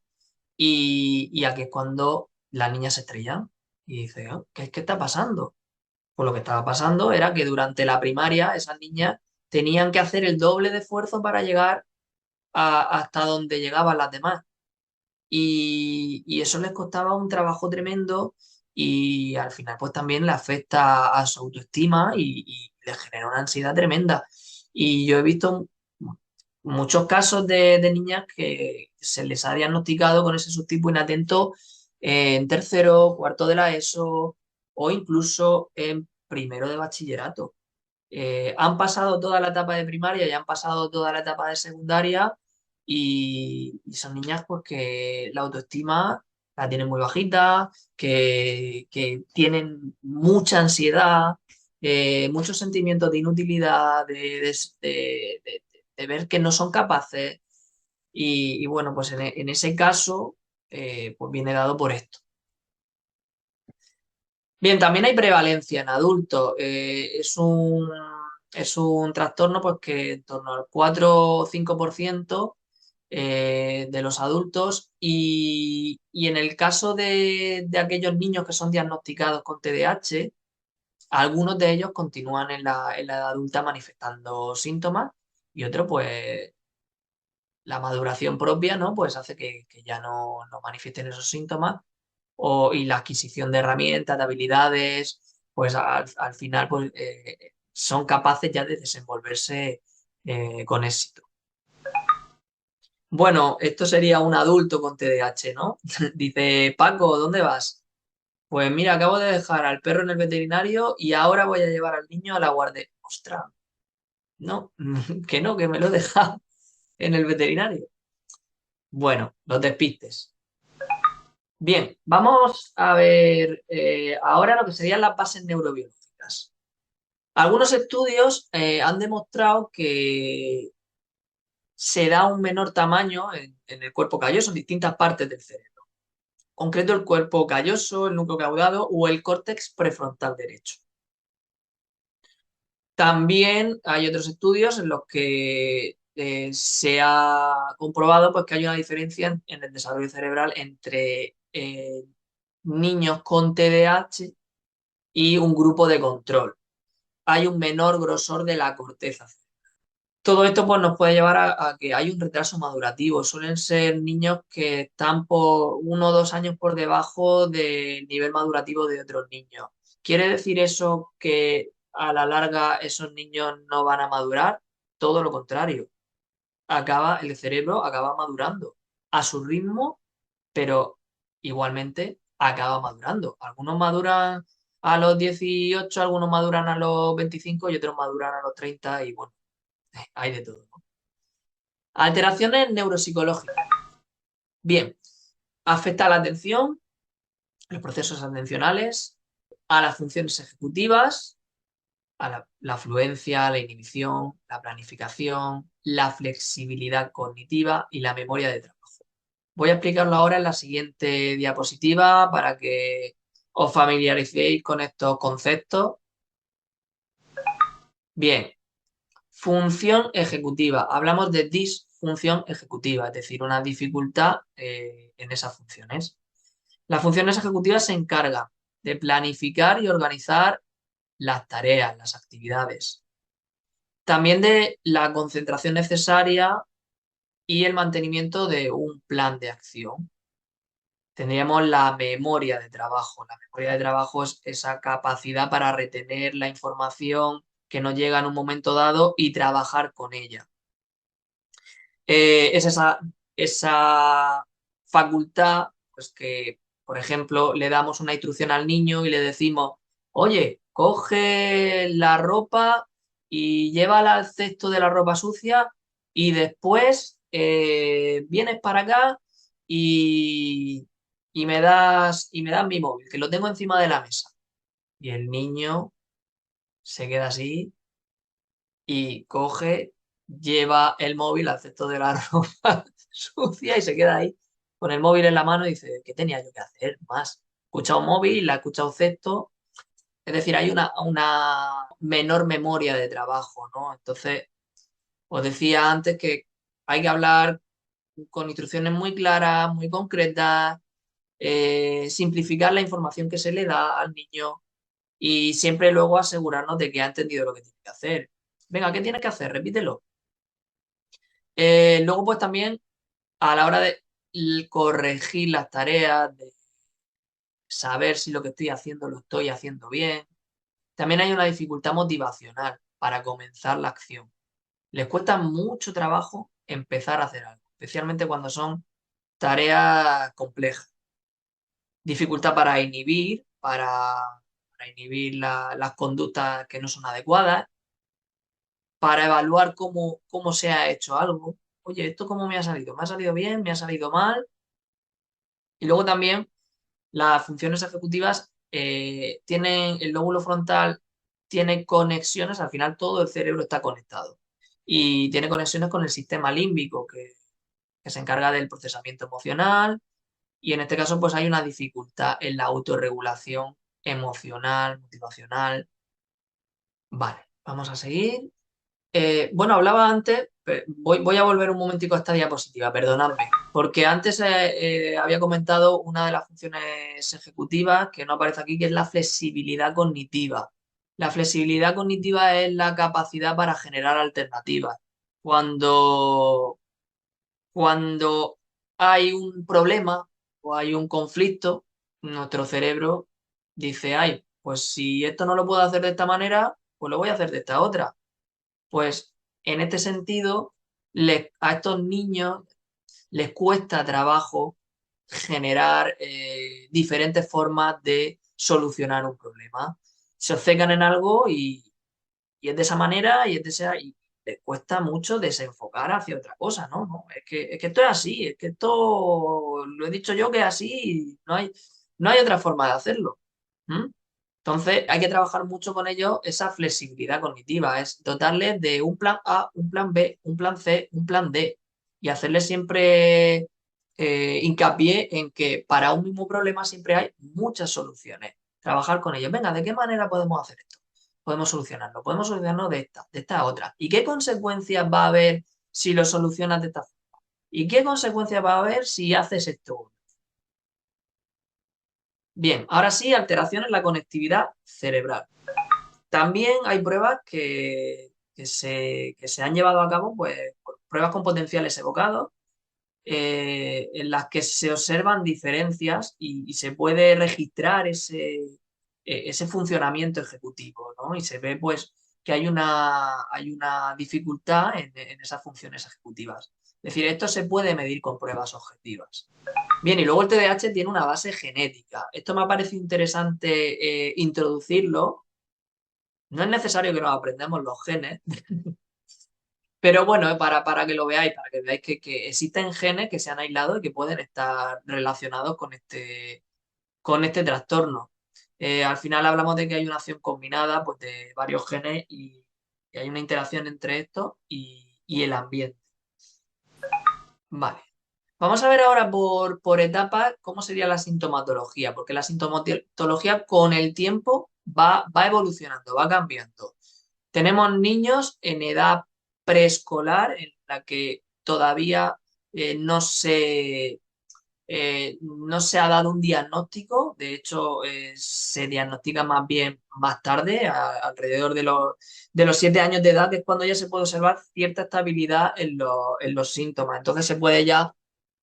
y aquí es cuando las niñas se estrellan y dice, "Oh, ¿qué está pasando?". Pues lo que estaba pasando era que durante la primaria esas niñas tenían que hacer el doble de esfuerzo para llegar hasta donde llegaban las demás. Y eso les costaba un trabajo tremendo y al final pues también le afecta a su autoestima y les genera una ansiedad tremenda. Y yo he visto muchos casos de niñas que se les ha diagnosticado con ese subtipo inatento en tercero, cuarto de la ESO o incluso en primero de bachillerato. Han pasado toda la etapa de primaria y han pasado toda la etapa de secundaria y son niñas pues que la autoestima la tienen muy bajita, que tienen mucha ansiedad, muchos sentimientos de inutilidad, de ver que no son capaces y bueno, pues en ese caso pues viene dado por esto. Bien, también hay prevalencia en adultos. Es un trastorno pues, que en torno al 4 o 5% de los adultos y en el caso de aquellos niños que son diagnosticados con TDAH, algunos de ellos continúan en la edad adulta manifestando síntomas y otros pues la maduración propia, ¿no? Pues hace que ya no manifiesten esos síntomas y la adquisición de herramientas, de habilidades, pues al final pues, son capaces ya de desenvolverse con éxito. Bueno, esto sería un adulto con TDAH, ¿no? Dice, Paco, ¿dónde vas? Pues mira, acabo de dejar al perro en el veterinario y ahora voy a llevar al niño a la guardería. Ostras, no, que no, que me lo he dejado en el veterinario. Bueno, los despistes. Bien, vamos a ver ahora lo que serían las bases neurobiológicas. Algunos estudios han demostrado que se da un menor tamaño en el cuerpo calloso, en distintas partes del cerebro. En concreto, el cuerpo calloso, el núcleo caudado o el córtex prefrontal derecho. También hay otros estudios en los que se ha comprobado pues, que hay una diferencia en el desarrollo cerebral entre niños con TDAH y un grupo de control. Hay un menor grosor de la corteza. Todo esto pues, nos puede llevar a que hay un retraso madurativo. Suelen ser niños que están por 1 o 2 años por debajo del nivel madurativo de otros niños. ¿Quiere decir eso que a la larga esos niños no van a madurar? Todo lo contrario. El cerebro acaba madurando a su ritmo, pero igualmente acaba madurando. Algunos maduran a los 18, algunos maduran a los 25 y otros maduran a los 30 y bueno, hay de todo, ¿no? Alteraciones neuropsicológicas. Bien, afecta a la atención, los procesos atencionales, a las funciones ejecutivas, a la fluencia, la inhibición, la planificación, la flexibilidad cognitiva y la memoria de trabajo. Voy a explicarlo ahora en la siguiente diapositiva para que os familiaricéis con estos conceptos. Bien, función ejecutiva. Hablamos de disfunción ejecutiva, es decir, una dificultad en esas funciones. Las funciones ejecutivas se encargan de planificar y organizar las tareas, las actividades. También de la concentración necesaria y el mantenimiento de un plan de acción. Tendríamos la memoria de trabajo. La memoria de trabajo es esa capacidad para retener la información que nos llega en un momento dado y trabajar con ella. Es esa facultad, pues que, por ejemplo, le damos una instrucción al niño y le decimos, oye, coge la ropa y llévala al cesto de la ropa sucia y después vienes para acá y, y me das mi móvil, que lo tengo encima de la mesa. Y el niño se queda así y coge, lleva el móvil al cesto de la ropa sucia y se queda ahí con el móvil en la mano y dice, ¿qué tenía yo que hacer más? He escuchado móvil, la he escuchado cesto, es decir, hay una menor memoria de trabajo, ¿no? Entonces, os decía antes que hay que hablar con instrucciones muy claras, muy concretas, simplificar la información que se le da al niño y siempre luego asegurarnos de que ha entendido lo que tiene que hacer. Venga, ¿qué tienes que hacer? Repítelo. Luego, pues también a la hora de corregir las tareas, de saber si lo que estoy haciendo lo estoy haciendo bien, también hay una dificultad motivacional para comenzar la acción. Les cuesta mucho trabajo empezar a hacer algo, especialmente cuando son tareas complejas. Dificultad para inhibir las conductas que no son adecuadas, para evaluar cómo se ha hecho algo. Oye, ¿esto cómo me ha salido? ¿Me ha salido bien? ¿Me ha salido mal? Y luego también las funciones ejecutivas tienen, el lóbulo frontal tiene conexiones, al final todo el cerebro está conectado y tiene conexiones con el sistema límbico que se encarga del procesamiento emocional y en este caso pues hay una dificultad en la autorregulación emocional, motivacional. Vale, vamos a seguir. Bueno, hablaba antes, voy a volver un momentico a esta diapositiva, perdonadme, porque antes había comentado una de las funciones ejecutivas que no aparece aquí, que es la flexibilidad cognitiva. La flexibilidad cognitiva es la capacidad para generar alternativas. Cuando hay un problema o hay un conflicto, nuestro cerebro dice, ay, pues si esto no lo puedo hacer de esta manera, pues lo voy a hacer de esta otra. Pues en este sentido, a estos niños les cuesta trabajo generar diferentes formas de solucionar un problema. Se obcecan en algo y es de esa manera y es de esa, y les cuesta mucho desenfocar hacia otra cosa, ¿no? No, es que esto es así, es que esto lo he dicho yo que es así y no hay otra forma de hacerlo. ¿Mm? Entonces hay que trabajar mucho con ellos esa flexibilidad cognitiva, es dotarles de un plan A, un plan B, un plan C, un plan D y hacerles siempre hincapié en que para un mismo problema siempre hay muchas soluciones. Trabajar con ellos. Venga, ¿de qué manera podemos hacer esto? Podemos solucionarlo de esta otra. ¿Y qué consecuencias va a haber si lo solucionas de esta forma? ¿Y qué consecuencias va a haber si haces esto? Bien, ahora sí, alteraciones en la conectividad cerebral. También hay pruebas que se han llevado a cabo, pues pruebas con potenciales evocados, en las que se observan diferencias y se puede registrar ese funcionamiento ejecutivo, ¿no? Y se ve pues que hay una dificultad en esas funciones ejecutivas. Es decir, esto se puede medir con pruebas objetivas. Bien, y luego el TDAH tiene una base genética. Esto me ha parecido interesante introducirlo. No es necesario que nos aprendamos los genes, pero bueno, para que lo veáis, para que veáis que existen genes que se han aislado y que pueden estar relacionados con este trastorno. Al final hablamos de que hay una acción combinada pues, de varios genes y hay una interacción entre estos y el ambiente. Vale. Vamos a ver ahora por etapas cómo sería la sintomatología, porque la sintomatología con el tiempo va evolucionando, va cambiando. Tenemos niños en edad preescolar en la que todavía no se ha dado un diagnóstico, de hecho se diagnostica más bien más tarde, alrededor de los 7 años de edad, que es cuando ya se puede observar cierta estabilidad en los síntomas. Entonces se puede ya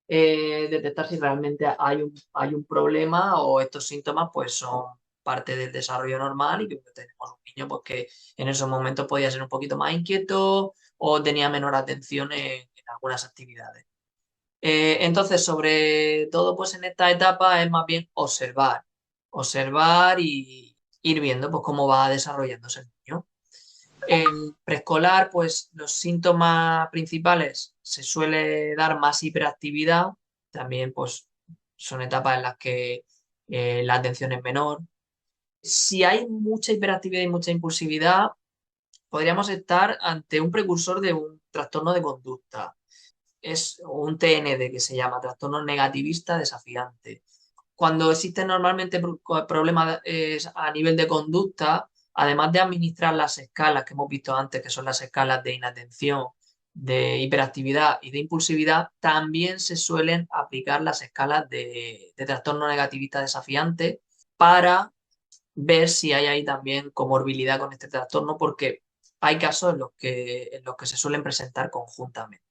detectar si realmente hay un problema o estos síntomas pues son parte del desarrollo normal y que pues, tenemos un niño pues, que en esos momentos podía ser un poquito más inquieto o tenía menor atención en algunas actividades. Entonces, sobre todo pues en esta etapa es más bien observar y ir viendo pues cómo va desarrollándose el niño. En preescolar, pues los síntomas principales se suele dar más hiperactividad, también pues son etapas en las que la atención es menor. Si hay mucha hiperactividad y mucha impulsividad, podríamos estar ante un precursor de un trastorno de conducta. Es un TND que se llama, trastorno negativista desafiante. Cuando existen normalmente problemas a nivel de conducta, además de administrar las escalas que hemos visto antes, que son las escalas de inatención, de hiperactividad y de impulsividad, también se suelen aplicar las escalas de trastorno negativista desafiante para ver si hay ahí también comorbilidad con este trastorno, porque hay casos en los que se suelen presentar conjuntamente.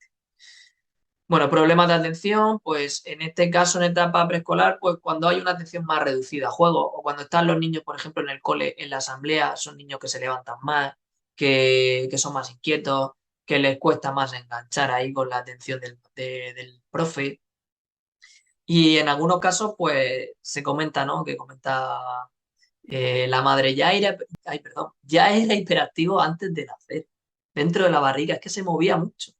Bueno, problemas de atención, pues en este caso en etapa preescolar, pues cuando hay una atención más reducida a juego o cuando están los niños, por ejemplo, en el cole, en la asamblea, son niños que se levantan más, que son más inquietos, que les cuesta más enganchar ahí con la atención del profe. Y en algunos casos, pues se comenta, ¿no? Que comenta la madre, ay, perdón, ya era hiperactivo antes de nacer, dentro de la barriga, es que se movía mucho.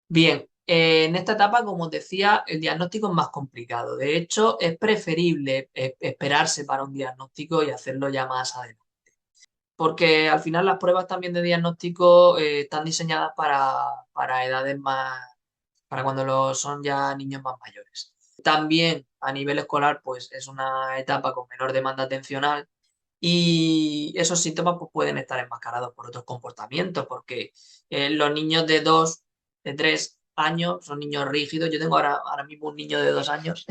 Bien, en esta etapa, como os decía, el diagnóstico es más complicado. De hecho, es preferible esperarse para un diagnóstico y hacerlo ya más adelante. Porque al final las pruebas también de diagnóstico están diseñadas para edades más, para cuando son ya niños más mayores. También a nivel escolar, pues es una etapa con menor demanda atencional y esos síntomas pues, pueden estar enmascarados por otros comportamientos, porque los niños de 2, de 3 años son niños rígidos. Yo tengo ahora mismo un niño de 2 años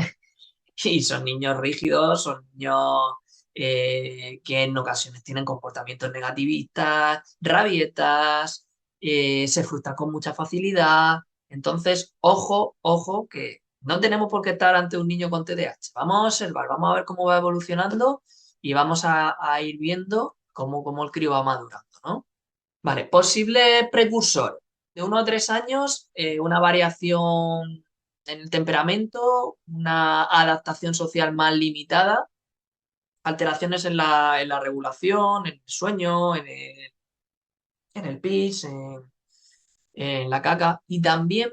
y son niños rígidos, son niños que en ocasiones tienen comportamientos negativistas, rabietas, se frustran con mucha facilidad. Entonces, ojo, ojo, que no tenemos por qué estar ante un niño con TDAH. Vamos a observar, vamos a ver cómo va evolucionando y vamos a ir viendo cómo el crío va madurando, ¿no? Vale, posible precursor. de 1 a 3 años, una variación en el temperamento, una adaptación social más limitada, alteraciones en la regulación, en el sueño, en el pis, en la caca. Y también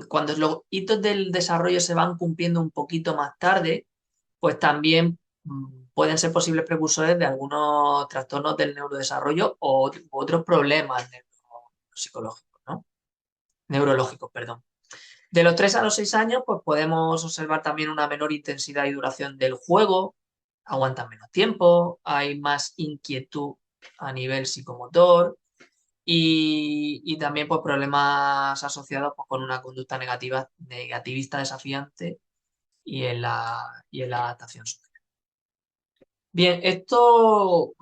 cuando los hitos del desarrollo se van cumpliendo un poquito más tarde, pues también pueden ser posibles precursores de algunos trastornos del neurodesarrollo o u otros problemas psicológicos, ¿no? Neurológicos, perdón. De los 3 a los 6 años, pues podemos observar también una menor intensidad y duración del juego, aguantan menos tiempo, hay más inquietud a nivel psicomotor y también pues, problemas asociados pues, con una conducta negativista desafiante y en la adaptación social. Bien, esto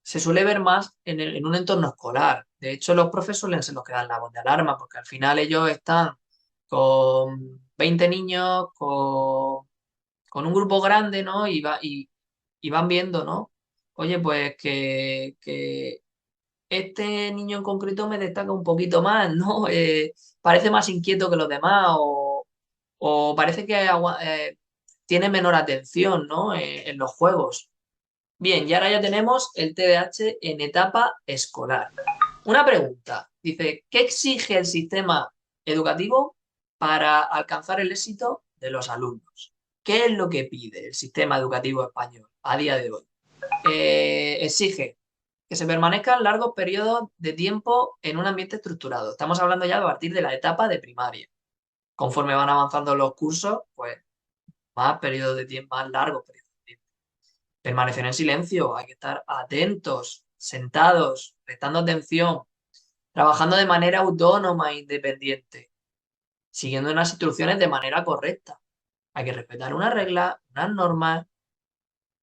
se suele ver más en un entorno escolar. De hecho, los profes suelen ser los que dan la voz de alarma, porque al final ellos están con 20 niños, con un grupo grande, ¿no? Y van viendo, ¿no? Oye, pues que este niño en concreto me destaca un poquito más, ¿no? Parece más inquieto que los demás o parece que tiene menor atención, ¿no? En los juegos. Bien, y ahora ya tenemos el TDAH en etapa escolar. Una pregunta, dice, ¿qué exige el sistema educativo para alcanzar el éxito de los alumnos? ¿Qué es lo que pide el sistema educativo español a día de hoy? Exige que se permanezcan largos periodos de tiempo en un ambiente estructurado. Estamos hablando ya a partir de la etapa de primaria. Conforme van avanzando los cursos, pues más periodos de tiempo, más largos periodos de tiempo. Permanecer en silencio, hay que estar atentos, sentados, prestando atención, trabajando de manera autónoma e independiente, siguiendo unas instrucciones de manera correcta. Hay que respetar unas reglas, unas normas,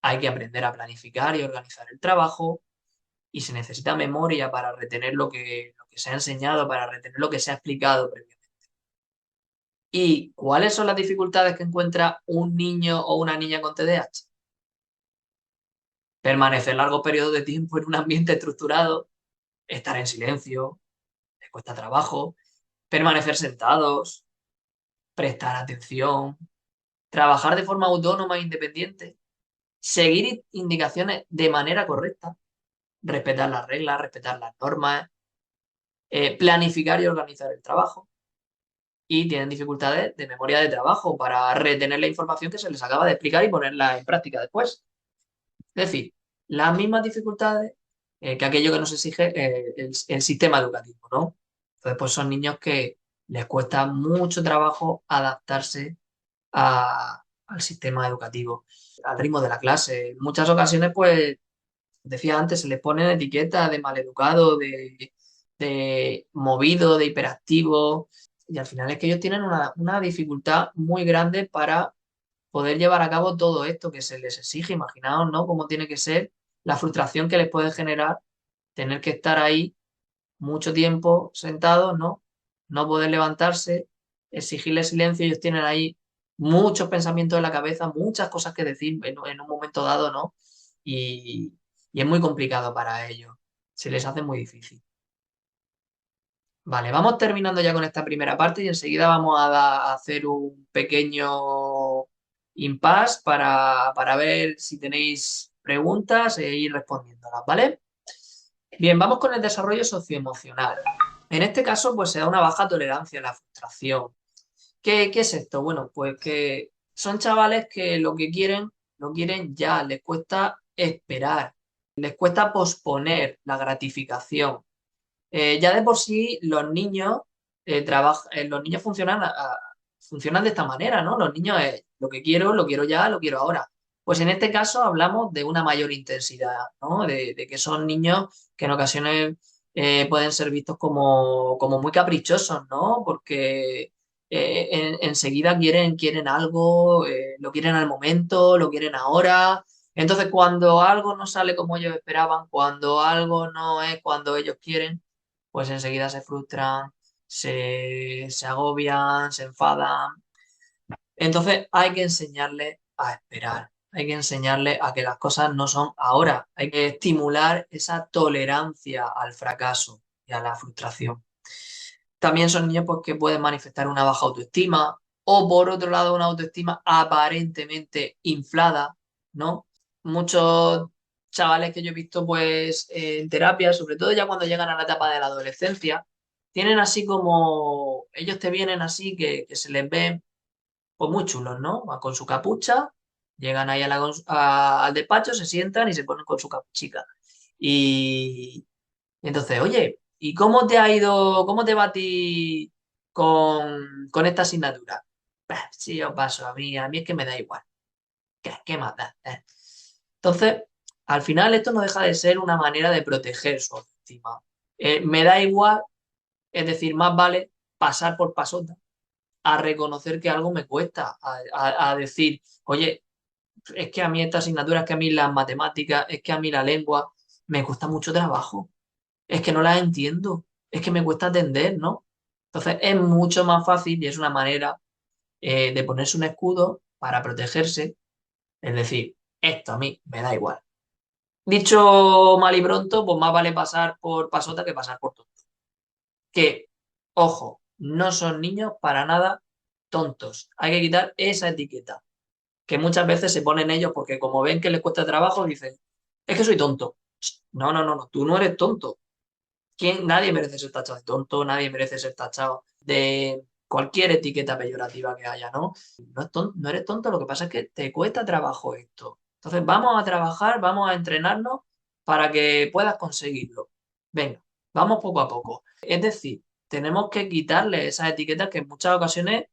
hay que aprender a planificar y organizar el trabajo y se necesita memoria para retener lo que se ha enseñado, para retener lo que se ha explicado previamente. ¿Y cuáles son las dificultades que encuentra un niño o una niña con TDAH? Permanecer largos periodos de tiempo en un ambiente estructurado, estar en silencio, les cuesta trabajo, permanecer sentados, prestar atención, trabajar de forma autónoma e independiente, seguir indicaciones de manera correcta, respetar las reglas, respetar las normas, planificar y organizar el trabajo. Y tienen dificultades de memoria de trabajo para retener la información que se les acaba de explicar y ponerla en práctica después. Es decir, las mismas dificultades que aquello que nos exige el sistema educativo, ¿no? Entonces, pues son niños que les cuesta mucho trabajo adaptarse al sistema educativo, al ritmo de la clase. En muchas ocasiones, pues, decía antes, se les ponen etiquetas de maleducado, de movido, de hiperactivo, y al final es que ellos tienen una dificultad muy grande para poder llevar a cabo todo esto que se les exige. Imaginaos, ¿no? Cómo tiene que ser la frustración que les puede generar tener que estar ahí mucho tiempo sentados, ¿no? No poder levantarse, exigirles silencio, ellos tienen ahí muchos pensamientos en la cabeza, muchas cosas que decir en un momento dado, ¿no? Y es muy complicado para ellos, se les hace muy difícil. Vale, vamos terminando ya con esta primera parte y enseguida vamos a hacer un pequeño impasse para ver si tenéis preguntas e ir respondiéndolas, ¿vale? Bien, vamos con el desarrollo socioemocional. En este caso, pues se da una baja tolerancia a la frustración. ¿Qué es esto? Bueno, pues que son chavales que lo quieren ya, les cuesta esperar, les cuesta posponer la gratificación. Ya de por sí los niños los niños funcionan de esta manera, ¿no? Los niños lo quiero ya, lo quiero ahora. Pues en este caso hablamos de una mayor intensidad, ¿no? De que son niños que en ocasiones pueden ser vistos como muy caprichosos, ¿no? Porque enseguida quieren algo, lo quieren al momento, lo quieren ahora. Entonces, cuando algo no sale como ellos esperaban, cuando algo no es cuando ellos quieren, pues enseguida se frustran, se agobian, se enfadan. Entonces hay que enseñarles a esperar, hay que enseñarles a que las cosas no son ahora, hay que estimular esa tolerancia al fracaso. y a la frustración. También son niños pues, que pueden manifestar una baja autoestima o por otro lado una autoestima aparentemente inflada, ¿no? Muchos chavales que yo he visto pues en terapia, sobre todo ya cuando llegan a la etapa de la adolescencia, tienen así como, ellos te vienen así que se les ven pues muy chulos, ¿no? Van con su capucha, llegan ahí al despacho, se sientan y se ponen con su capuchica. Y entonces, oye, ¿y cómo te ha ido, cómo te va a ti con esta asignatura? Bah, sí, yo paso, a mí es que me da igual. ¿Qué más da? Entonces, al final esto no deja de ser una manera de proteger su autoestima. Me da igual, es decir, más vale pasar por pasota a reconocer que algo me cuesta, a decir, oye, es que a mí esta asignatura, es que a mí las matemáticas, es que a mí la lengua, me cuesta mucho trabajo, es que no las entiendo, es que me cuesta atender, ¿no? Entonces es mucho más fácil y es una manera de ponerse un escudo para protegerse, es decir, esto a mí me da igual. Dicho mal y pronto, pues más vale pasar por pasota que pasar por tonto. Que, ojo, no son niños para nada tontos. Hay que quitar esa etiqueta, que muchas veces se ponen ellos porque como ven que les cuesta trabajo, dicen, es que soy tonto. No, no, no, no, tú no eres tonto. Nadie merece ser tachado de tonto, nadie merece ser tachado de cualquier etiqueta peyorativa que haya, ¿no? No eres tonto, lo que pasa es que te cuesta trabajo esto. Entonces vamos a trabajar, vamos a entrenarnos para que puedas conseguirlo. Venga, vamos poco a poco. Es decir, tenemos que quitarle esas etiquetas que en muchas ocasiones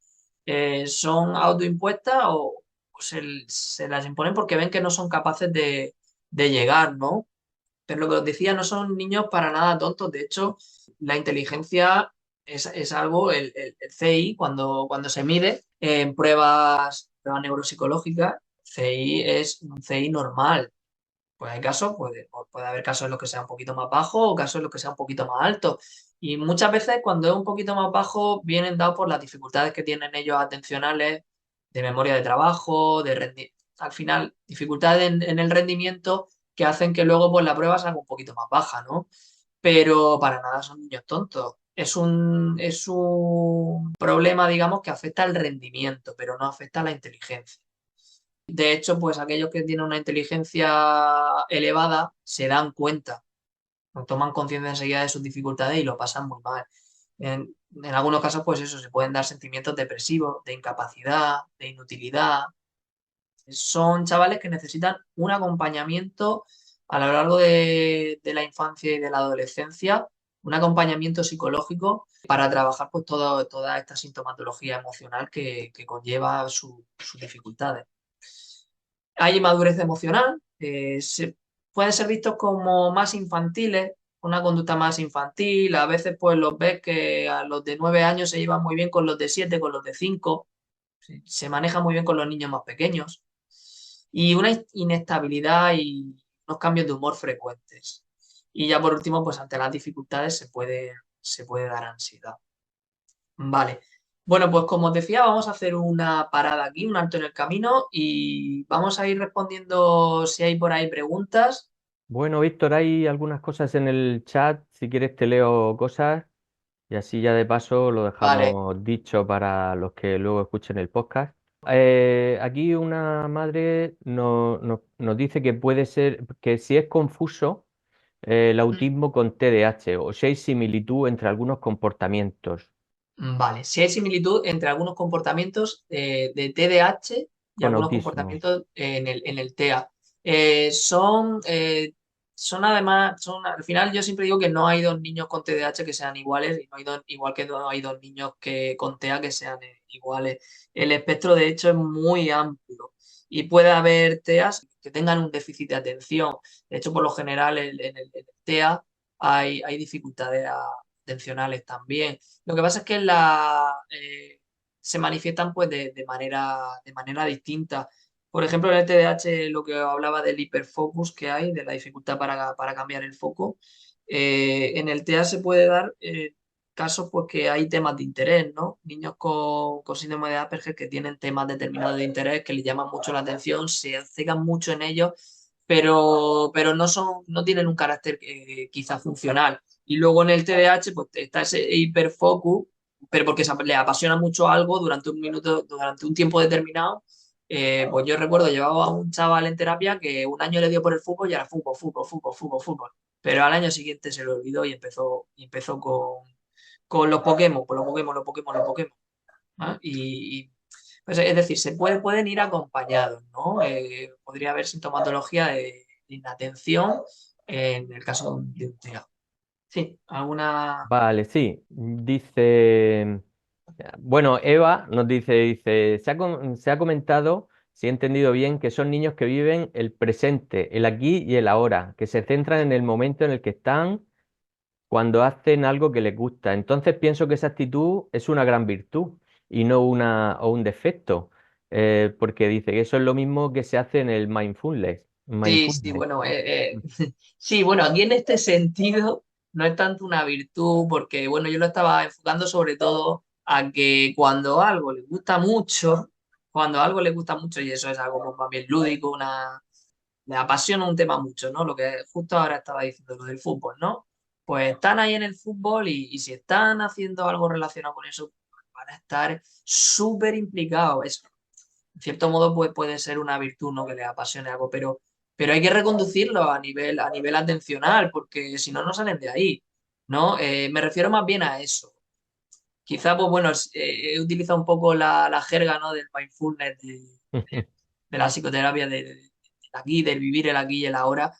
son autoimpuestas o se las imponen porque ven que no son capaces de llegar, ¿no? Pero lo que os decía, no son niños para nada tontos. De hecho, la inteligencia es algo, el CI, cuando se mide en pruebas neuropsicológicas, CI es un CI normal. Pues hay casos, puede haber casos en los que sea un poquito más bajo o casos en los que sea un poquito más alto. Y muchas veces cuando es un poquito más bajo vienen dados por las dificultades que tienen ellos atencionales, de memoria de trabajo, al final, dificultades en el rendimiento que hacen que luego pues la prueba salga un poquito más baja, ¿no? Pero para nada son niños tontos. Es un problema, digamos, que afecta al rendimiento, pero no afecta a la inteligencia. De hecho, pues aquellos que tienen una inteligencia elevada se dan cuenta, no toman conciencia enseguida de sus dificultades y lo pasan muy mal. En algunos casos, pues eso, se pueden dar sentimientos depresivos, de incapacidad, de inutilidad. Son chavales que necesitan un acompañamiento a lo largo de la infancia y de la adolescencia, un acompañamiento psicológico para trabajar pues toda esta sintomatología emocional que conlleva sus dificultades. Hay inmadurez emocional, pueden ser vistos como más infantiles, una conducta más infantil. A veces pues los ves que a los de 9 años se llevan muy bien con los de 7, con los de 5, se maneja muy bien con los niños más pequeños. Y una inestabilidad y unos cambios de humor frecuentes. Y ya por último, pues ante las dificultades se puede dar ansiedad. Vale. Bueno, pues como os decía, vamos a hacer una parada aquí, un alto en el camino y vamos a ir respondiendo si hay por ahí preguntas. Bueno, Víctor, hay algunas cosas en el chat. Si quieres te leo cosas y así ya de paso lo Vale. dejamos dicho para los que luego escuchen el podcast. Aquí una madre nos dice que puede ser, que si es confuso el autismo con TDAH o si hay similitud entre algunos comportamientos Vale, si hay similitud entre algunos comportamientos de TDAH y con algunos autismo. comportamientos en el TEA. Son además, al final yo siempre digo que no hay dos niños con TDAH que sean iguales y no hay igual que no hay dos niños con TEA que sean iguales. El espectro de hecho es muy amplio y puede haber TEAs que tengan un déficit de atención. De hecho, por lo general en el TEA hay dificultades atencionales también. Lo que pasa es que se manifiestan pues de manera distinta. Por ejemplo, en el TDAH lo que hablaba del hiperfocus que hay, de la dificultad para cambiar el foco, en el TEA se puede dar casos pues que hay temas de interés, ¿no? Niños con síndrome de Asperger que tienen temas determinados de interés que les llaman mucho la atención, se cegan mucho en ellos, pero no tienen un carácter quizá funcional. Y luego en el TDAH, pues está ese hiperfocus, pero porque le apasiona mucho algo durante un minuto, durante un tiempo determinado. Pues yo recuerdo, llevaba a un chaval en terapia que un año le dio por el fútbol y era fútbol, fútbol, fútbol, fútbol, fútbol. Pero al año siguiente se lo olvidó y empezó con los Pokémon, pues los Pokémon, los Pokémon, los Pokémon. ¿Ah? Pues, es decir, pueden ir acompañados, ¿no? Podría haber sintomatología de inatención en el caso de un TEA. Sí, alguna. Vale, sí. Dice, bueno, Eva nos dice, se ha comentado, si he entendido bien, que son niños que viven el presente, el aquí y el ahora, que se centran en el momento en el que están cuando hacen algo que les gusta. Entonces pienso que esa actitud es una gran virtud y no o un defecto, porque dice que eso es lo mismo que se hace en el mindfulness. Sí, sí, Mindfulness. bueno, sí, bueno, aquí en este sentido no es tanto una virtud, porque bueno, yo lo estaba enfocando sobre todo a que cuando algo les gusta mucho, y eso es algo pues, más bien lúdico, me apasiona un tema mucho, ¿no? Lo que justo ahora estaba diciendo, lo del fútbol, ¿no? Pues están ahí en el fútbol y si están haciendo algo relacionado con eso, van a estar súper implicados. En cierto modo, pues puede ser una virtud, ¿no? Que les apasione algo, pero hay que reconducirlo a nivel atencional, porque si no, no salen de ahí, ¿no? Me refiero más bien a eso. Quizá, pues bueno, he utilizado un poco la jerga, ¿no? Del mindfulness, de la psicoterapia, del aquí, del vivir el aquí y el ahora,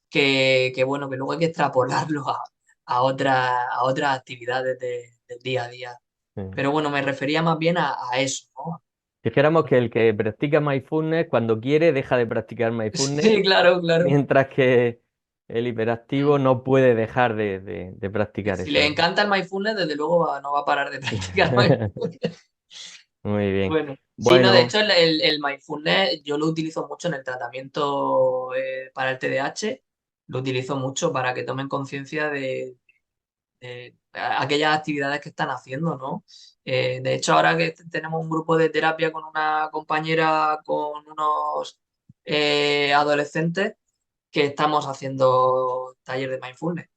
que bueno, que luego hay que extrapolarlo a otras actividades del día a día. Sí. Pero bueno, me refería más bien a eso, ¿no? Dijéramos que el que practica mindfulness, cuando quiere, deja de practicar mindfulness, Sí, claro, claro. mientras que el hiperactivo Mm. no puede dejar de Y practicar si le eso. encanta el mindfulness, desde luego no va a parar de practicar mindfulness. Muy bien. Bueno, sí, no, de Bueno, hecho el mindfulness yo lo utilizo mucho en el tratamiento para el TDAH, lo utilizo mucho para que tomen conciencia de aquellas actividades que están haciendo, ¿no? De hecho, ahora que tenemos un grupo de terapia con una compañera con unos adolescentes que estamos haciendo taller de mindfulness.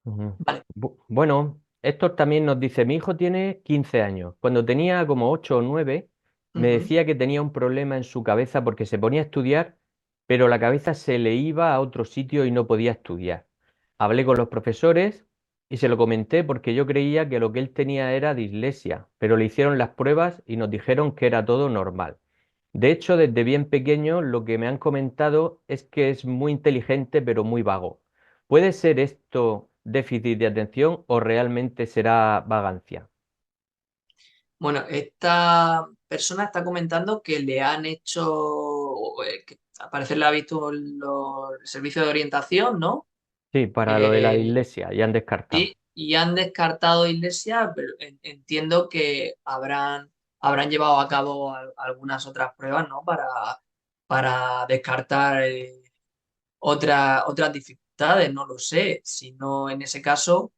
ujú. Vale. Bueno, Héctor también nos dice, mi hijo tiene 15 años. Cuando tenía como 8 o 9, me Ujú. decía que tenía un problema en su cabeza porque se ponía a estudiar, pero la cabeza se le iba a otro sitio y no podía estudiar. Hablé con los profesores y se lo comenté porque yo creía que lo que él tenía era dislexia, pero le hicieron las pruebas y nos dijeron que era todo normal. De hecho, desde bien pequeño lo que me han comentado es que es muy inteligente pero muy vago. ¿Puede ser esto déficit de atención o realmente será vagancia? Bueno, esta persona está comentando que le han hecho, que al parecer le ha visto el servicio de orientación, ¿no? Sí, para lo de la Eh, dislexia, ya han descartado. y han descartado Iglesia, pero entiendo que habrán llevado a cabo algunas otras pruebas, ¿no? Para descartar otras dificultades, no lo sé. Si no, en ese caso,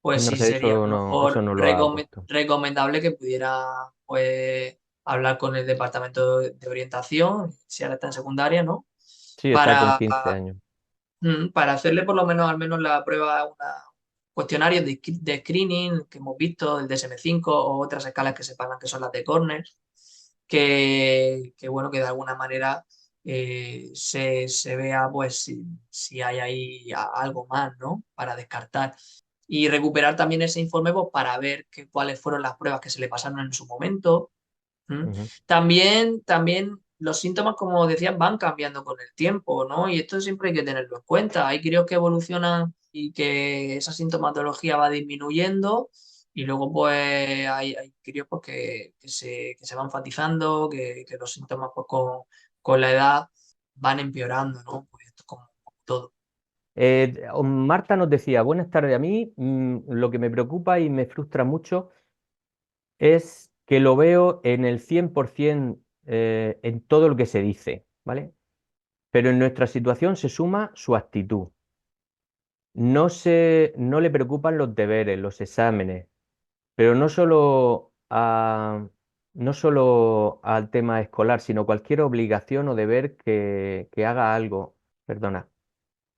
pues No sí sé, sería a lo eso mejor no lo ha puesto. recomendable que pudiera, pues, hablar con el departamento de orientación, si ahora está en secundaria, ¿no? Sí, está con Para, 15 años. para hacerle por lo menos, al menos la prueba, cuestionarios de screening que hemos visto, el DSM-5 o otras escalas que se pagan, que son las de Corners, que bueno, que de alguna manera se vea pues si hay ahí algo más, ¿no? Para descartar. Y recuperar también ese informe pues, para ver cuáles fueron las pruebas que se le pasaron en su momento. ¿Mm? Ujú. También los síntomas, como decías, van cambiando con el tiempo, ¿no? Y esto siempre hay que tenerlo en cuenta. Hay críos que evolucionan y que esa sintomatología va disminuyendo y luego pues hay críos pues, que se van enfatizando, que los síntomas pues, con la edad van empeorando, ¿no? Pues esto es como todo. Marta nos decía, buenas tardes, a mí lo que me preocupa y me frustra mucho es que lo veo en el 100% en todo lo que se dice, ¿vale? Pero en nuestra situación se suma su actitud. No le preocupan los deberes, los exámenes, pero no solo al tema escolar, sino cualquier obligación o deber que haga algo. Perdona.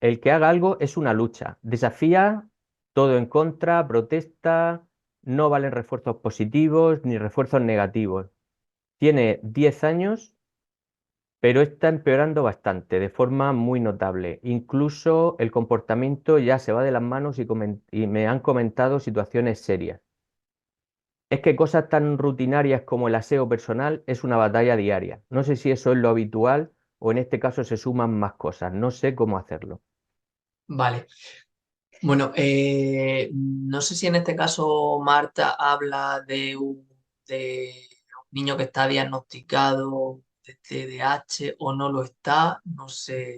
el que haga algo es una lucha. Desafía, todo en contra, protesta, no valen refuerzos positivos ni refuerzos negativos. Tiene 10 años, pero está empeorando bastante, de forma muy notable. Incluso el comportamiento ya se va de las manos y me han comentado situaciones serias. Es que cosas tan rutinarias como el aseo personal es una batalla diaria. No sé si eso es lo habitual o en este caso se suman más cosas. No sé cómo hacerlo. Vale. Bueno, no sé si en este caso Marta habla de un niño que está diagnosticado de TDAH o no lo está, no sé,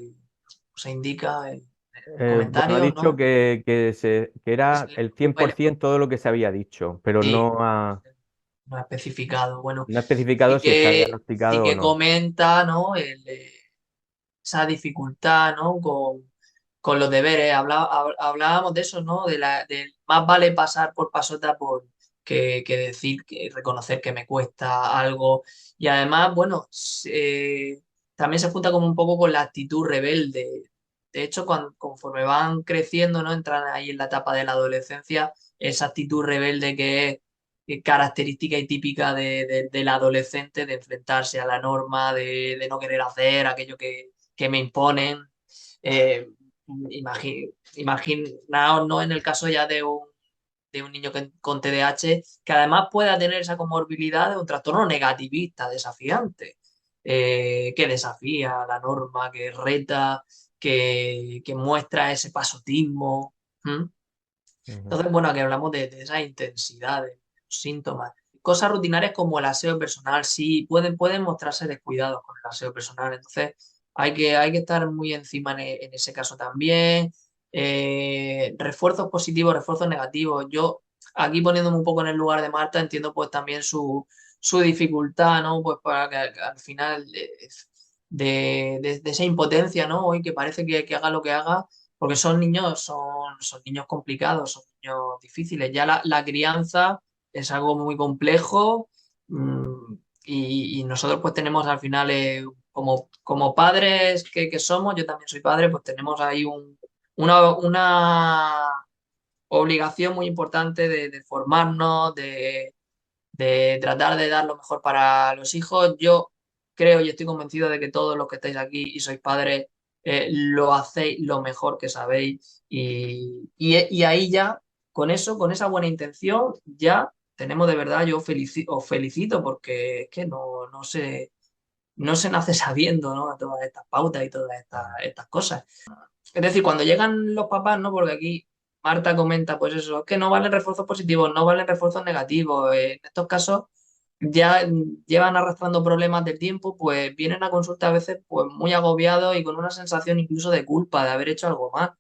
se indica en Bueno, ha comentarios, dicho ¿no? que Que era se le el preocupa y le 100% todo lo que se había dicho, pero sí, no ha especificado. Bueno, no ha especificado si está sí diagnosticado o que no. comenta, ¿no? Esa dificultad, ¿no? Con los deberes. Hablábamos de eso, ¿no? De más vale pasar por pasota que decir, que reconocer que me cuesta algo. Y además, bueno, también se junta como un poco con la actitud rebelde. De hecho, conforme van creciendo, ¿no? Entran ahí en la etapa de la adolescencia, esa actitud rebelde que es característica y típica del adolescente, de enfrentarse a la norma, de no querer hacer aquello que me imponen. Eh, Imaginaos, ¿no? En el caso ya de un niño con TDAH, que además pueda tener esa comorbilidad de un trastorno negativista, desafiante, que desafía la norma, que reta, que muestra ese pasotismo. ¿Mm? Ujú. Entonces, bueno, aquí hablamos de esa intensidad, de los síntomas. Cosas rutinarias como el aseo personal, sí, pueden mostrarse descuidados con el aseo personal. Entonces, hay que estar muy encima en ese caso también. Refuerzos positivos, refuerzos negativos. Yo, aquí poniéndome un poco en el lugar de Marta, entiendo pues también su dificultad, ¿no? Pues para que al final de esa impotencia, ¿no? Hoy que parece que haga lo que haga porque son niños complicados, son niños difíciles. Ya la crianza es algo muy complejo y nosotros pues tenemos al final, como padres que somos, yo también soy padre, pues tenemos ahí una obligación muy importante de formarnos, de tratar de dar lo mejor para los hijos. Yo creo y estoy convencido de que todos los que estáis aquí y sois padres lo hacéis lo mejor que sabéis y ahí ya, con eso, con esa buena intención, ya tenemos de verdad, os felicito porque es que no se nace sabiendo, ¿no? Todas estas pautas y todas estas cosas. Es decir, cuando llegan los papás, ¿no? Porque aquí Marta comenta, pues eso, es que no valen refuerzos positivos, no valen refuerzos negativos. En estos casos ya llevan arrastrando problemas del tiempo, pues vienen a consulta a veces pues muy agobiados y con una sensación incluso de culpa de haber hecho algo mal.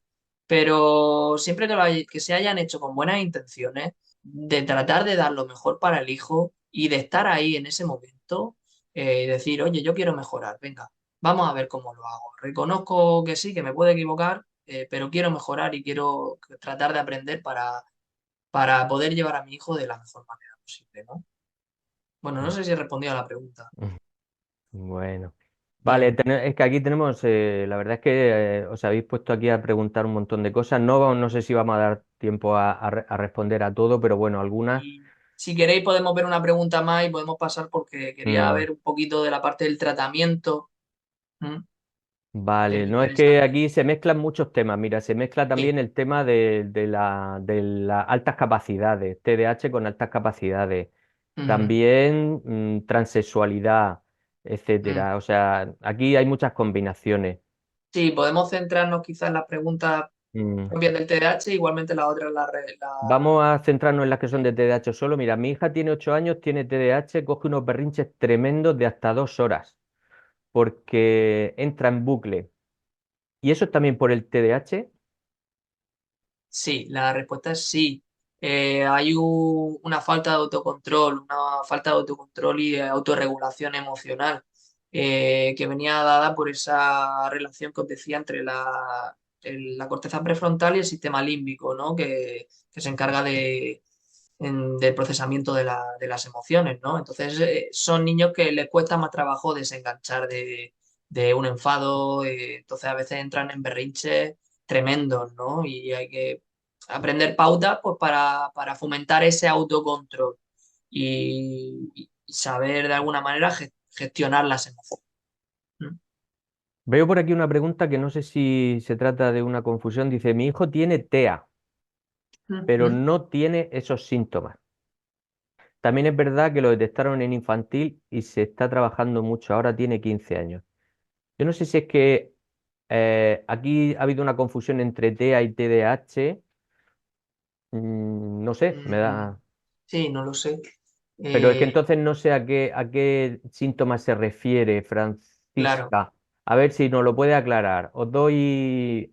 Pero siempre que se hayan hecho con buenas intenciones, de tratar de dar lo mejor para el hijo y de estar ahí en ese momento y decir, oye, yo quiero mejorar, venga. Vamos a ver cómo lo hago. Reconozco que sí, que me puedo equivocar, pero quiero mejorar y quiero tratar de aprender para poder llevar a mi hijo de la mejor manera posible, ¿no? Bueno, no sé si he respondido a la pregunta. Bueno, vale, Bien. es que aquí tenemos, la verdad es que os habéis puesto aquí a preguntar un montón de cosas. No sé si vamos a dar tiempo a responder a todo, pero bueno, algunas. Y si queréis podemos ver una pregunta más y podemos pasar porque quería mm, ver un poquito de la parte del tratamiento, ¿m? que Vale, es no es que interesante. aquí se mezclan muchos temas. Mira, se mezcla Sí. también el tema de las altas capacidades, TDAH con altas capacidades, Ujú. también transexualidad, Mm. etcétera. O sea, aquí hay muchas combinaciones. Sí, podemos centrarnos quizás en las preguntas Mm. propias del TDAH, igualmente las otras Vamos a centrarnos en las que son sí. de TDAH solo. Mira, mi hija tiene 8 años, tiene TDAH, coge unos berrinches tremendos de hasta 2 horas, porque entra en bucle. ¿Y eso es también por el TDAH? Sí, la respuesta es sí. Hay una falta de autocontrol, una falta de autocontrol y de autorregulación emocional que venía dada por esa relación que os decía entre la corteza prefrontal y el sistema límbico, ¿no? Que se encarga del procesamiento de las emociones, ¿no? Entonces, son niños que les cuesta más trabajo desenganchar de un enfado, entonces a veces entran en berrinches tremendos, ¿no? Y hay que aprender pautas pues, para fomentar ese autocontrol y saber de alguna manera gestionar las emociones. ¿Mm? Veo por aquí una pregunta que no sé si se trata de una confusión. Dice, mi hijo tiene TEA, pero Ujú. no tiene esos síntomas. También es verdad que lo detectaron en infantil y se está trabajando mucho. Ahora tiene 15 años. Yo no sé si es que aquí ha habido una confusión entre TEA y TDAH. No sé, me Mm, da... sí, no lo sé. Pero es que Eh, entonces no sé a qué síntomas se refiere claro. Francisca. A ver si nos lo puede aclarar. Os doy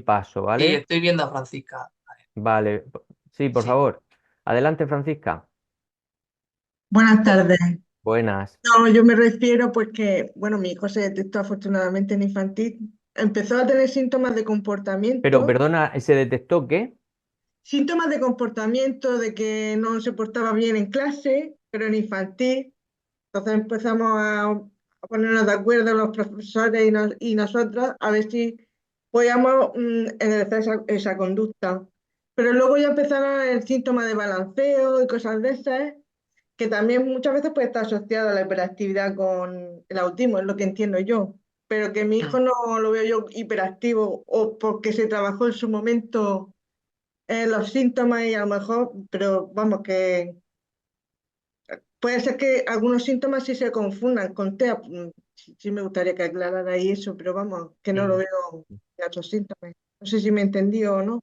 paso, Sí, ¿vale? estoy viendo a Francisca. Vale. Sí, por Sí. favor. Adelante, Francisca. Buenas tardes. Buenas. No, yo me refiero pues que, bueno, mi hijo se detectó afortunadamente en infantil. Empezó a tener Pero perdona, ¿se detectó qué? síntomas de comportamiento de que no se portaba bien en clase, pero en infantil. Entonces empezamos a ponernos de acuerdo los profesores y nosotros a ver si podíamos enderezar esa conducta. Pero luego ya empezaron el síntoma de balanceo y cosas de esas, que también muchas veces puede estar asociado a la hiperactividad con el autismo, es lo que entiendo yo. Pero que mi hijo Mm. no lo veo yo hiperactivo o porque se trabajó en su momento los síntomas y a lo mejor, pero vamos, que puede ser que algunos síntomas sí se confundan con TEA. Sí, sí me gustaría que aclarara ahí eso, pero vamos, que no lo Mm. veo en otros síntomas. No sé si me entendió o no.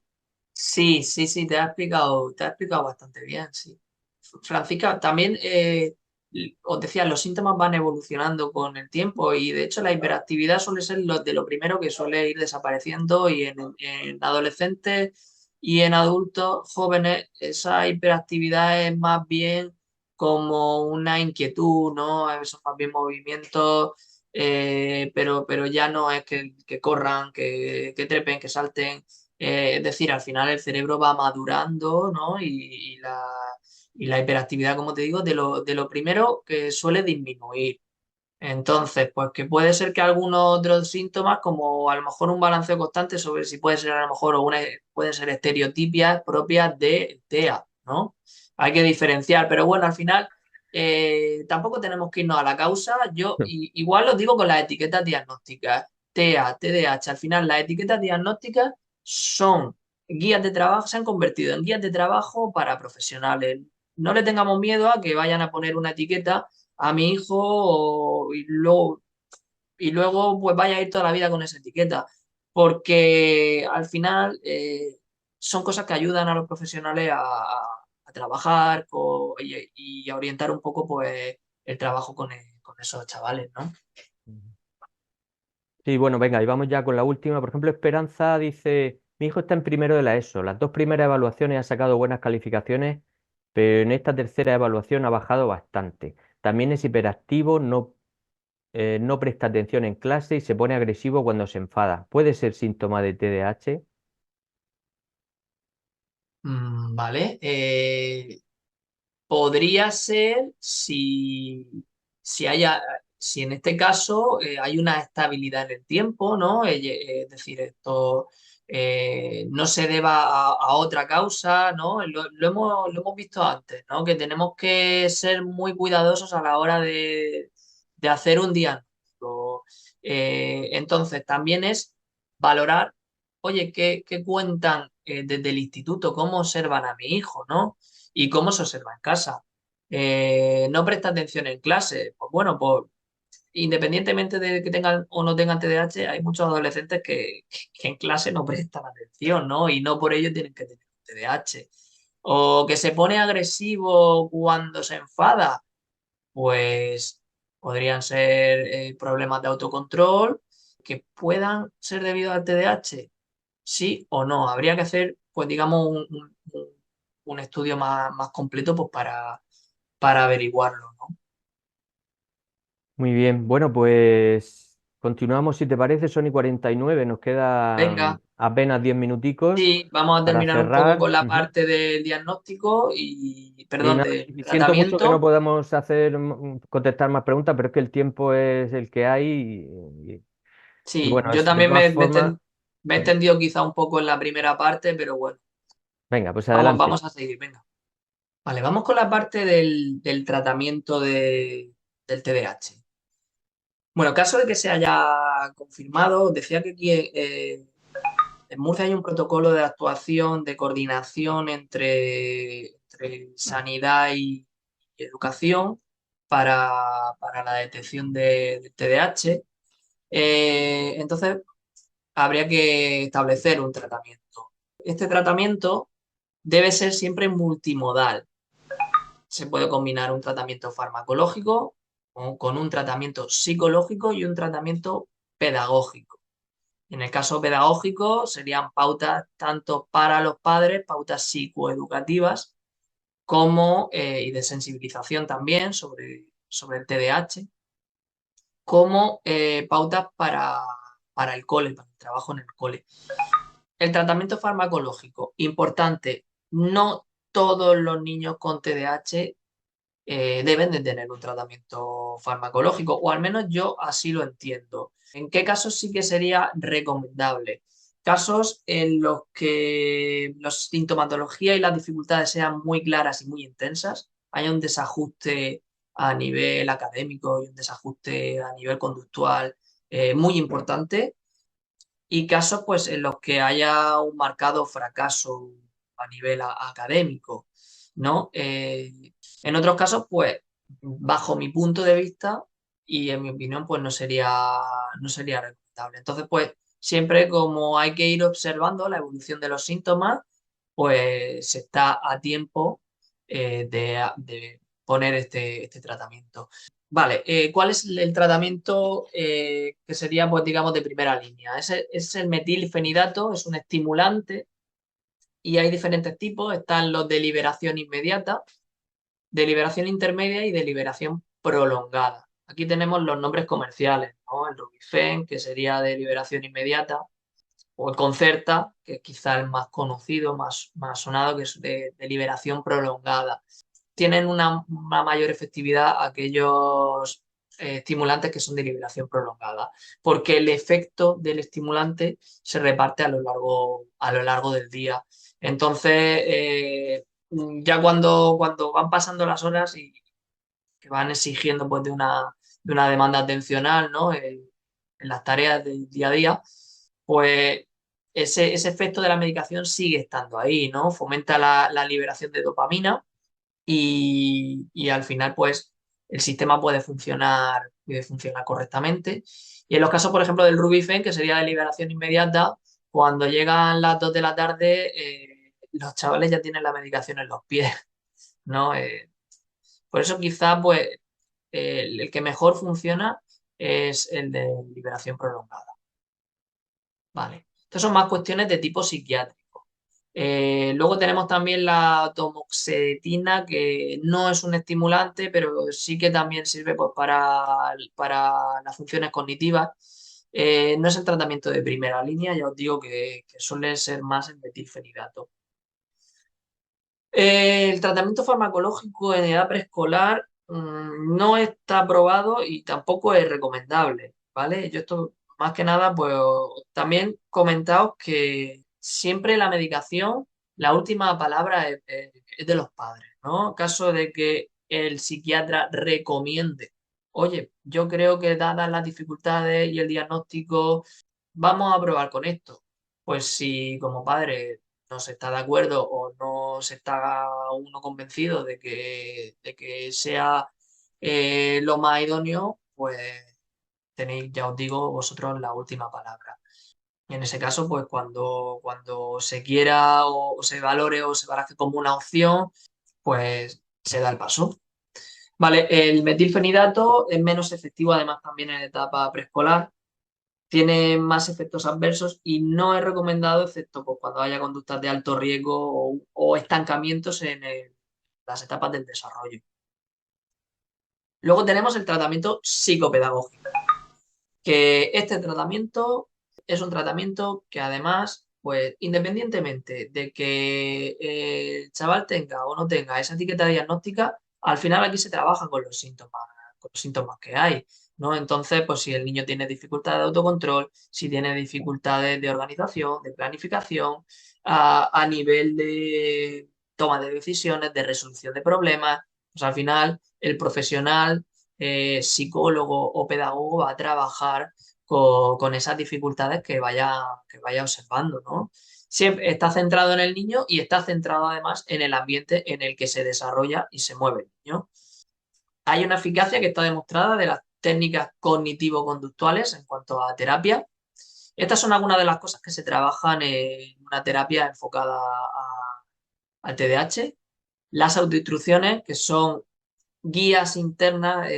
Sí, sí, sí, te ha explicado bastante bien, sí. Francisca, también os decía, los síntomas van evolucionando con el tiempo y de hecho la hiperactividad suele ser de lo primero que suele ir desapareciendo y en adolescentes y en adultos jóvenes esa hiperactividad es más bien como una inquietud, ¿no? Son más bien movimientos, pero ya no es que corran, que trepen, que salten. Es decir, al final el cerebro va madurando, ¿no? Y la hiperactividad, como te digo, de lo primero que suele disminuir. Entonces, pues que puede ser que algunos otros síntomas, como a lo mejor un balanceo constante, sobre si puede ser a lo mejor pueden ser estereotipias propias de TEA, ¿no? Hay que diferenciar, pero bueno, al final tampoco tenemos que irnos a la causa. Igual lo digo con las etiquetas diagnósticas, TEA, TDAH, al final las etiquetas diagnósticas son guías de trabajo, se han convertido en guías de trabajo para profesionales. No le tengamos miedo a que vayan a poner una etiqueta a mi hijo y luego pues vaya a ir toda la vida con esa etiqueta. Porque al final son cosas que ayudan a los profesionales a trabajar y a orientar un poco pues el trabajo con esos chavales, ¿no? Sí, bueno, venga, y vamos ya con la última. Por ejemplo, Esperanza dice, mi hijo está en primero de la ESO. Las dos primeras evaluaciones ha sacado buenas calificaciones, pero en esta tercera evaluación ha bajado bastante. También es hiperactivo, no presta atención en clase y se pone agresivo cuando se enfada. ¿Puede ser síntoma de TDAH? Vale. Podría ser si haya, si en este caso hay una estabilidad en el tiempo, ¿no? Es decir, esto no se deba a otra causa, ¿no? Lo hemos visto antes, ¿no? Que tenemos que ser muy cuidadosos a la hora de hacer un diagnóstico. Entonces, también es valorar, oye, ¿qué cuentan desde el instituto? ¿Cómo observan a mi hijo, ¿no? ¿Y cómo se observa en casa? No presta atención en clase. Pues bueno, pues independientemente de que tengan o no tengan TDAH, hay muchos adolescentes que en clase no prestan atención, ¿no? Y no por ello tienen que tener TDAH. O que se pone agresivo cuando se enfada, pues podrían ser problemas de autocontrol que puedan ser debido al TDAH, sí o no. Habría que hacer, pues digamos, un estudio más completo pues, para averiguarlo, ¿no? Muy bien, bueno, pues continuamos si te parece, son y 49, nos Venga, quedan apenas 10 minuticos sí, vamos a para terminar un poco cerrar. con la Ujú. parte del diagnóstico Y perdón, nada, del y siento mucho que no tratamiento. podamos hacer, contestar más preguntas, pero es que el tiempo es el que hay y Sí, bueno, yo de también todas formas, Me he extendido quizá un poco en la primera parte, pero bueno, Venga, pues vamos, adelante. vamos a seguir, venga. Vale, vamos con la parte del tratamiento del TDAH. Bueno, caso de que se haya confirmado, decía que aquí en Murcia hay un protocolo de actuación, de coordinación entre sanidad y educación para la detección de TDAH. Entonces, habría que establecer un tratamiento. Este tratamiento debe ser siempre multimodal. Se puede combinar un tratamiento farmacológico con un tratamiento psicológico y un tratamiento pedagógico. En el caso pedagógico serían pautas tanto para los padres, pautas psicoeducativas, como y de sensibilización también sobre el TDAH, como pautas para el cole, para el trabajo en el cole. El tratamiento farmacológico, importante, no todos los niños con TDAH deben de tener un tratamiento farmacológico, o al menos yo así lo entiendo. ¿En qué casos sí que sería recomendable? Casos en los que la sintomatología y las dificultades sean muy claras y muy intensas, haya un desajuste a nivel académico y un desajuste a nivel conductual muy importante, y casos pues en los que haya un marcado fracaso a nivel académico, ¿no? En otros casos, pues, bajo mi punto de vista y en mi opinión, pues no sería recomendable. Entonces, pues, siempre como hay que ir observando la evolución de los síntomas, pues se está a tiempo de poner este tratamiento. Vale, ¿cuál es el tratamiento que sería, pues, digamos, de primera línea? Es el metilfenidato, es un estimulante y hay diferentes tipos. Están los de liberación inmediata, de liberación intermedia y de liberación prolongada. Aquí tenemos los nombres comerciales, ¿no? El Rubifen, que sería de liberación inmediata, o el Concerta, que es quizá el más conocido, más sonado, que es de liberación prolongada. Tienen una mayor efectividad aquellos estimulantes que son de liberación prolongada, porque el efecto del estimulante se reparte a lo largo del día. Entonces, ya cuando van pasando las horas y que van exigiendo pues, de una demanda atencional, ¿no? En las tareas del día a día, pues ese efecto de la medicación sigue estando ahí, ¿no? Fomenta la liberación de dopamina y al final, pues, el sistema puede funcionar correctamente. Y en los casos, por ejemplo, del Rubifen, que sería de liberación inmediata, cuando llegan las 2 de la tarde, los chavales ya tienen la medicación en los pies, ¿no? Por eso quizá, pues, el que mejor funciona es el de liberación prolongada. Vale. Estas son más cuestiones de tipo psiquiátrico. Luego tenemos también la tomoxetina, que no es un estimulante, pero sí que también sirve pues, para las funciones cognitivas. No es el tratamiento de primera línea, ya os digo que suele ser más el metilfenidato. El tratamiento farmacológico en edad preescolar no está aprobado y tampoco es recomendable, ¿vale? Yo esto, más que nada, pues también comentaos que siempre la medicación, la última palabra es de los padres, ¿no? Caso de que el psiquiatra recomiende, oye, yo creo que dadas las dificultades y el diagnóstico, vamos a probar con esto. Pues si como padre no se está de acuerdo o no se está uno convencido de que sea lo más idóneo, pues tenéis, ya os digo, vosotros la última palabra. Y en ese caso, pues cuando se quiera o se valore o se baraje como una opción, pues se da el paso. Vale, el metilfenidato es menos efectivo además también en etapa preescolar, tiene más efectos adversos y no es recomendado excepto pues, cuando haya conductas de alto riesgo o estancamientos en las etapas del desarrollo. Luego tenemos el tratamiento psicopedagógico, que este tratamiento es un tratamiento que además, pues independientemente de que el chaval tenga o no tenga esa etiqueta diagnóstica, al final aquí se trabaja con los síntomas que hay. ¿no? Entonces, pues si el niño tiene dificultades de autocontrol, si tiene dificultades de organización, de planificación, a nivel de toma de decisiones, de resolución de problemas, pues al final el profesional, psicólogo o pedagogo va a trabajar con esas dificultades que vaya observando, ¿no? Siempre está centrado en el niño y está centrado además en el ambiente en el que se desarrolla y se mueve el niño. Hay una eficacia que está demostrada de las técnicas cognitivo-conductuales en cuanto a terapia. Estas son algunas de las cosas que se trabajan en una terapia enfocada al TDAH. Las autoinstrucciones, que son guías internas,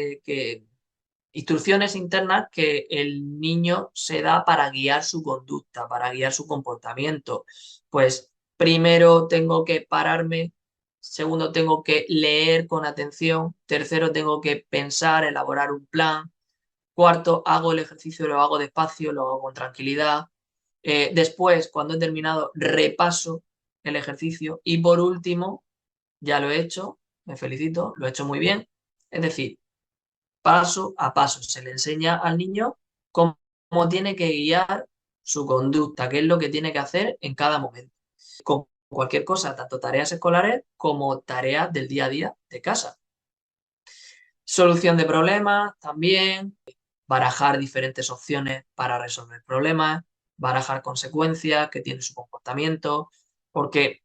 instrucciones internas que el niño se da para guiar su conducta, para guiar su comportamiento. Pues primero tengo que pararme, segundo tengo que leer con atención, tercero tengo que pensar, elaborar un plan, cuarto hago el ejercicio, lo hago despacio, lo hago con tranquilidad. Después, cuando he terminado, repaso el ejercicio y por último, ya lo he hecho, me felicito, lo he hecho muy bien. Es decir, paso a paso. Se le enseña al niño cómo tiene que guiar su conducta, qué es lo que tiene que hacer en cada momento. Con cualquier cosa, tanto tareas escolares como tareas del día a día de casa. Solución de problemas también, barajar diferentes opciones para resolver problemas, barajar consecuencias que tiene su comportamiento, porque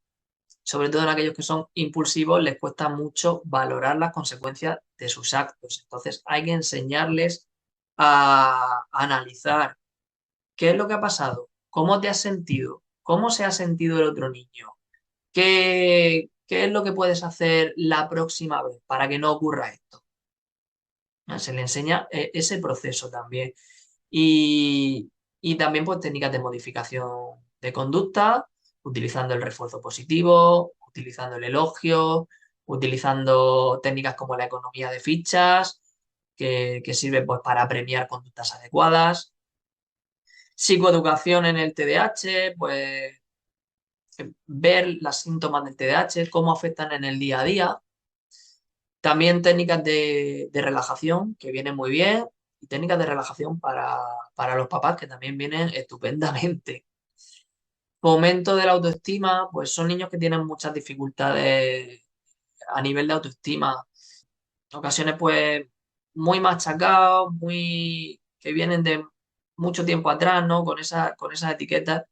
sobre todo en aquellos que son impulsivos, les cuesta mucho valorar las consecuencias de sus actos. Entonces hay que enseñarles a analizar qué es lo que ha pasado, cómo te has sentido, cómo se ha sentido el otro niño, qué es lo que puedes hacer la próxima vez para que no ocurra esto. ¿No? Se le enseña ese proceso también. Y, y también pues técnicas de modificación de conducta, utilizando el refuerzo positivo, utilizando el elogio, utilizando técnicas como la economía de fichas, que sirve pues para premiar conductas adecuadas. Psicoeducación en el TDAH, pues ver los síntomas del TDAH, cómo afectan en el día a día. También técnicas de relajación, que vienen muy bien, y técnicas de relajación para los papás, que también vienen estupendamente. Fomento de la autoestima, pues son niños que tienen muchas dificultades a nivel de autoestima. En ocasiones, pues, muy machacados, que vienen de mucho tiempo atrás, ¿no? Con esas etiquetas,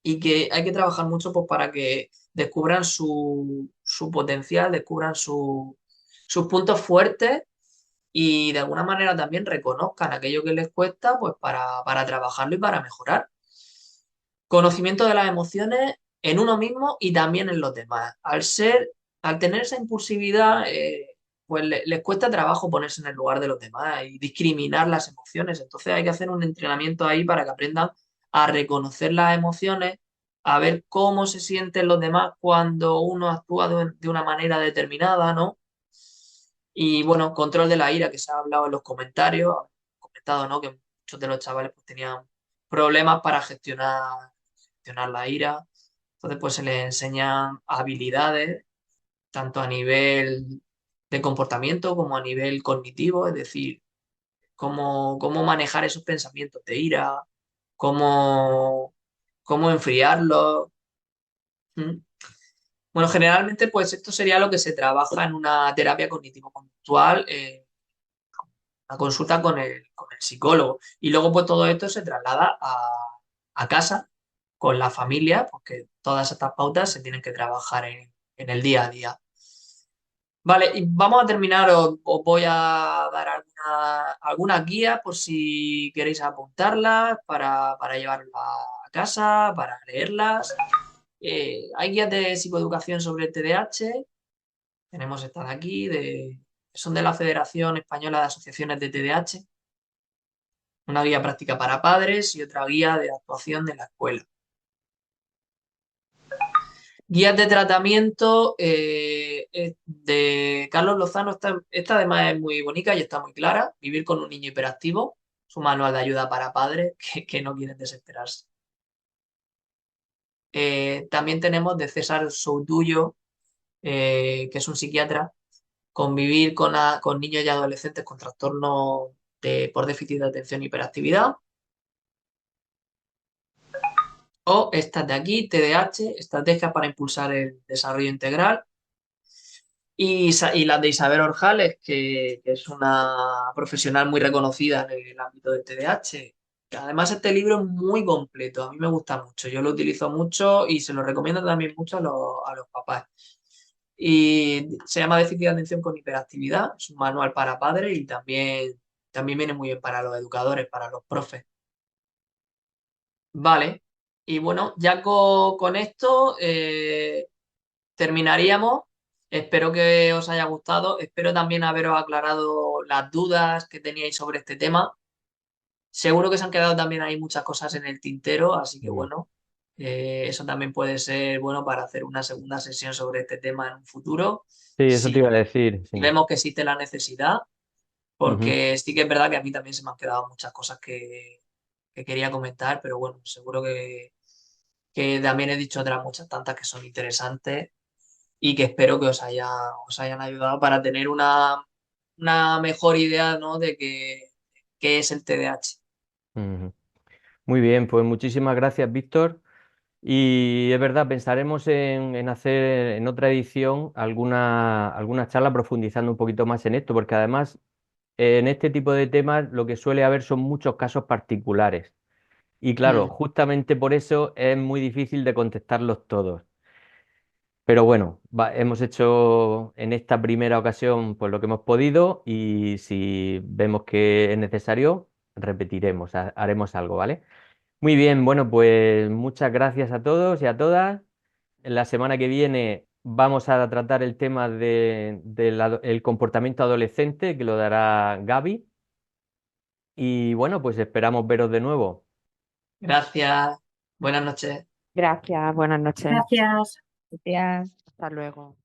y que hay que trabajar mucho pues, para que descubran su potencial, descubran sus puntos fuertes y de alguna manera también reconozcan aquello que les cuesta pues para trabajarlo y para mejorar. Conocimiento de las emociones en uno mismo y también en los demás. Al tener esa impulsividad, pues les cuesta trabajo ponerse en el lugar de los demás y discriminar las emociones. Entonces hay que hacer un entrenamiento ahí para que aprendan a reconocer las emociones, a ver cómo se sienten los demás cuando uno actúa de una manera determinada, ¿no? Y bueno, control de la ira, que se ha hablado en los comentarios, han comentado, ¿no? Que muchos de los chavales pues, tenían problemas para gestionar la ira. Entonces, pues se les enseñan habilidades, tanto a nivel de comportamiento como a nivel cognitivo, es decir, cómo manejar esos pensamientos de ira, cómo enfriarlos. ¿Mm? Bueno, generalmente, pues esto sería lo que se trabaja en una terapia cognitivo-conductual, una consulta con el psicólogo. Y luego, pues todo esto se traslada a casa con la familia, porque todas estas pautas se tienen que trabajar en el día a día. Vale, y vamos a terminar, os voy a dar algunas guías por si queréis apuntarlas para llevarlas a casa, para leerlas. Hay guías de psicoeducación sobre el TDAH. Tenemos esta de aquí, son de la Federación Española de Asociaciones de TDAH. Una guía práctica para padres y otra guía de actuación de la escuela. Guías de tratamiento de Carlos Lozano. Esta además es muy bonita y está muy clara. Vivir con un niño hiperactivo. Su manual de ayuda para padres que no quieren desesperarse. También tenemos de César Soutullo, que es un psiquiatra. Convivir con niños y adolescentes con trastornos por déficit de atención e hiperactividad. O estas de aquí, TDAH, estrategias para impulsar el desarrollo integral. Y las de Isabel Orjales, que es una profesional muy reconocida en el ámbito del TDAH. Además, este libro es muy completo, a mí me gusta mucho, yo lo utilizo mucho y se lo recomiendo también mucho a los papás. Y se llama Déficit de atención con hiperactividad, es un manual para padres y también viene muy bien para los educadores, para los profes. Vale, y bueno, ya con esto terminaríamos. Espero que os haya gustado. Espero también haberos aclarado las dudas que teníais sobre este tema. Seguro que se han quedado también ahí muchas cosas en el tintero, así que Mm. bueno, eso también puede ser bueno para hacer una segunda sesión sobre este tema en un futuro, Sí, eso te iba a si, decir, si sí. vemos que existe la necesidad, Ujú. porque sí que es verdad que a mí también se me han quedado muchas cosas que quería comentar, pero bueno, seguro que también he dicho otras muchas tantas que son interesantes y que espero que os hayan ayudado para tener una mejor idea, ¿no? de qué es el TDAH. Ujú. Muy bien, pues muchísimas gracias, Víctor. Y es verdad, pensaremos en hacer en otra edición alguna charla profundizando un poquito más en esto, porque además en este tipo de temas lo que suele haber son muchos casos particulares. Y claro, Mm. justamente por eso es muy difícil de contestarlos todos. Pero bueno, hemos hecho en esta primera ocasión pues lo que hemos podido y si vemos que es necesario, repetiremos, haremos algo, ¿vale? Muy bien, bueno, pues muchas gracias a todos y a todas. La semana que viene vamos a tratar el tema del comportamiento adolescente, que lo dará Gaby. Y bueno, pues esperamos veros de nuevo. Gracias. Buenas noches. Gracias, buenas noches. Gracias. Gracias, hasta luego.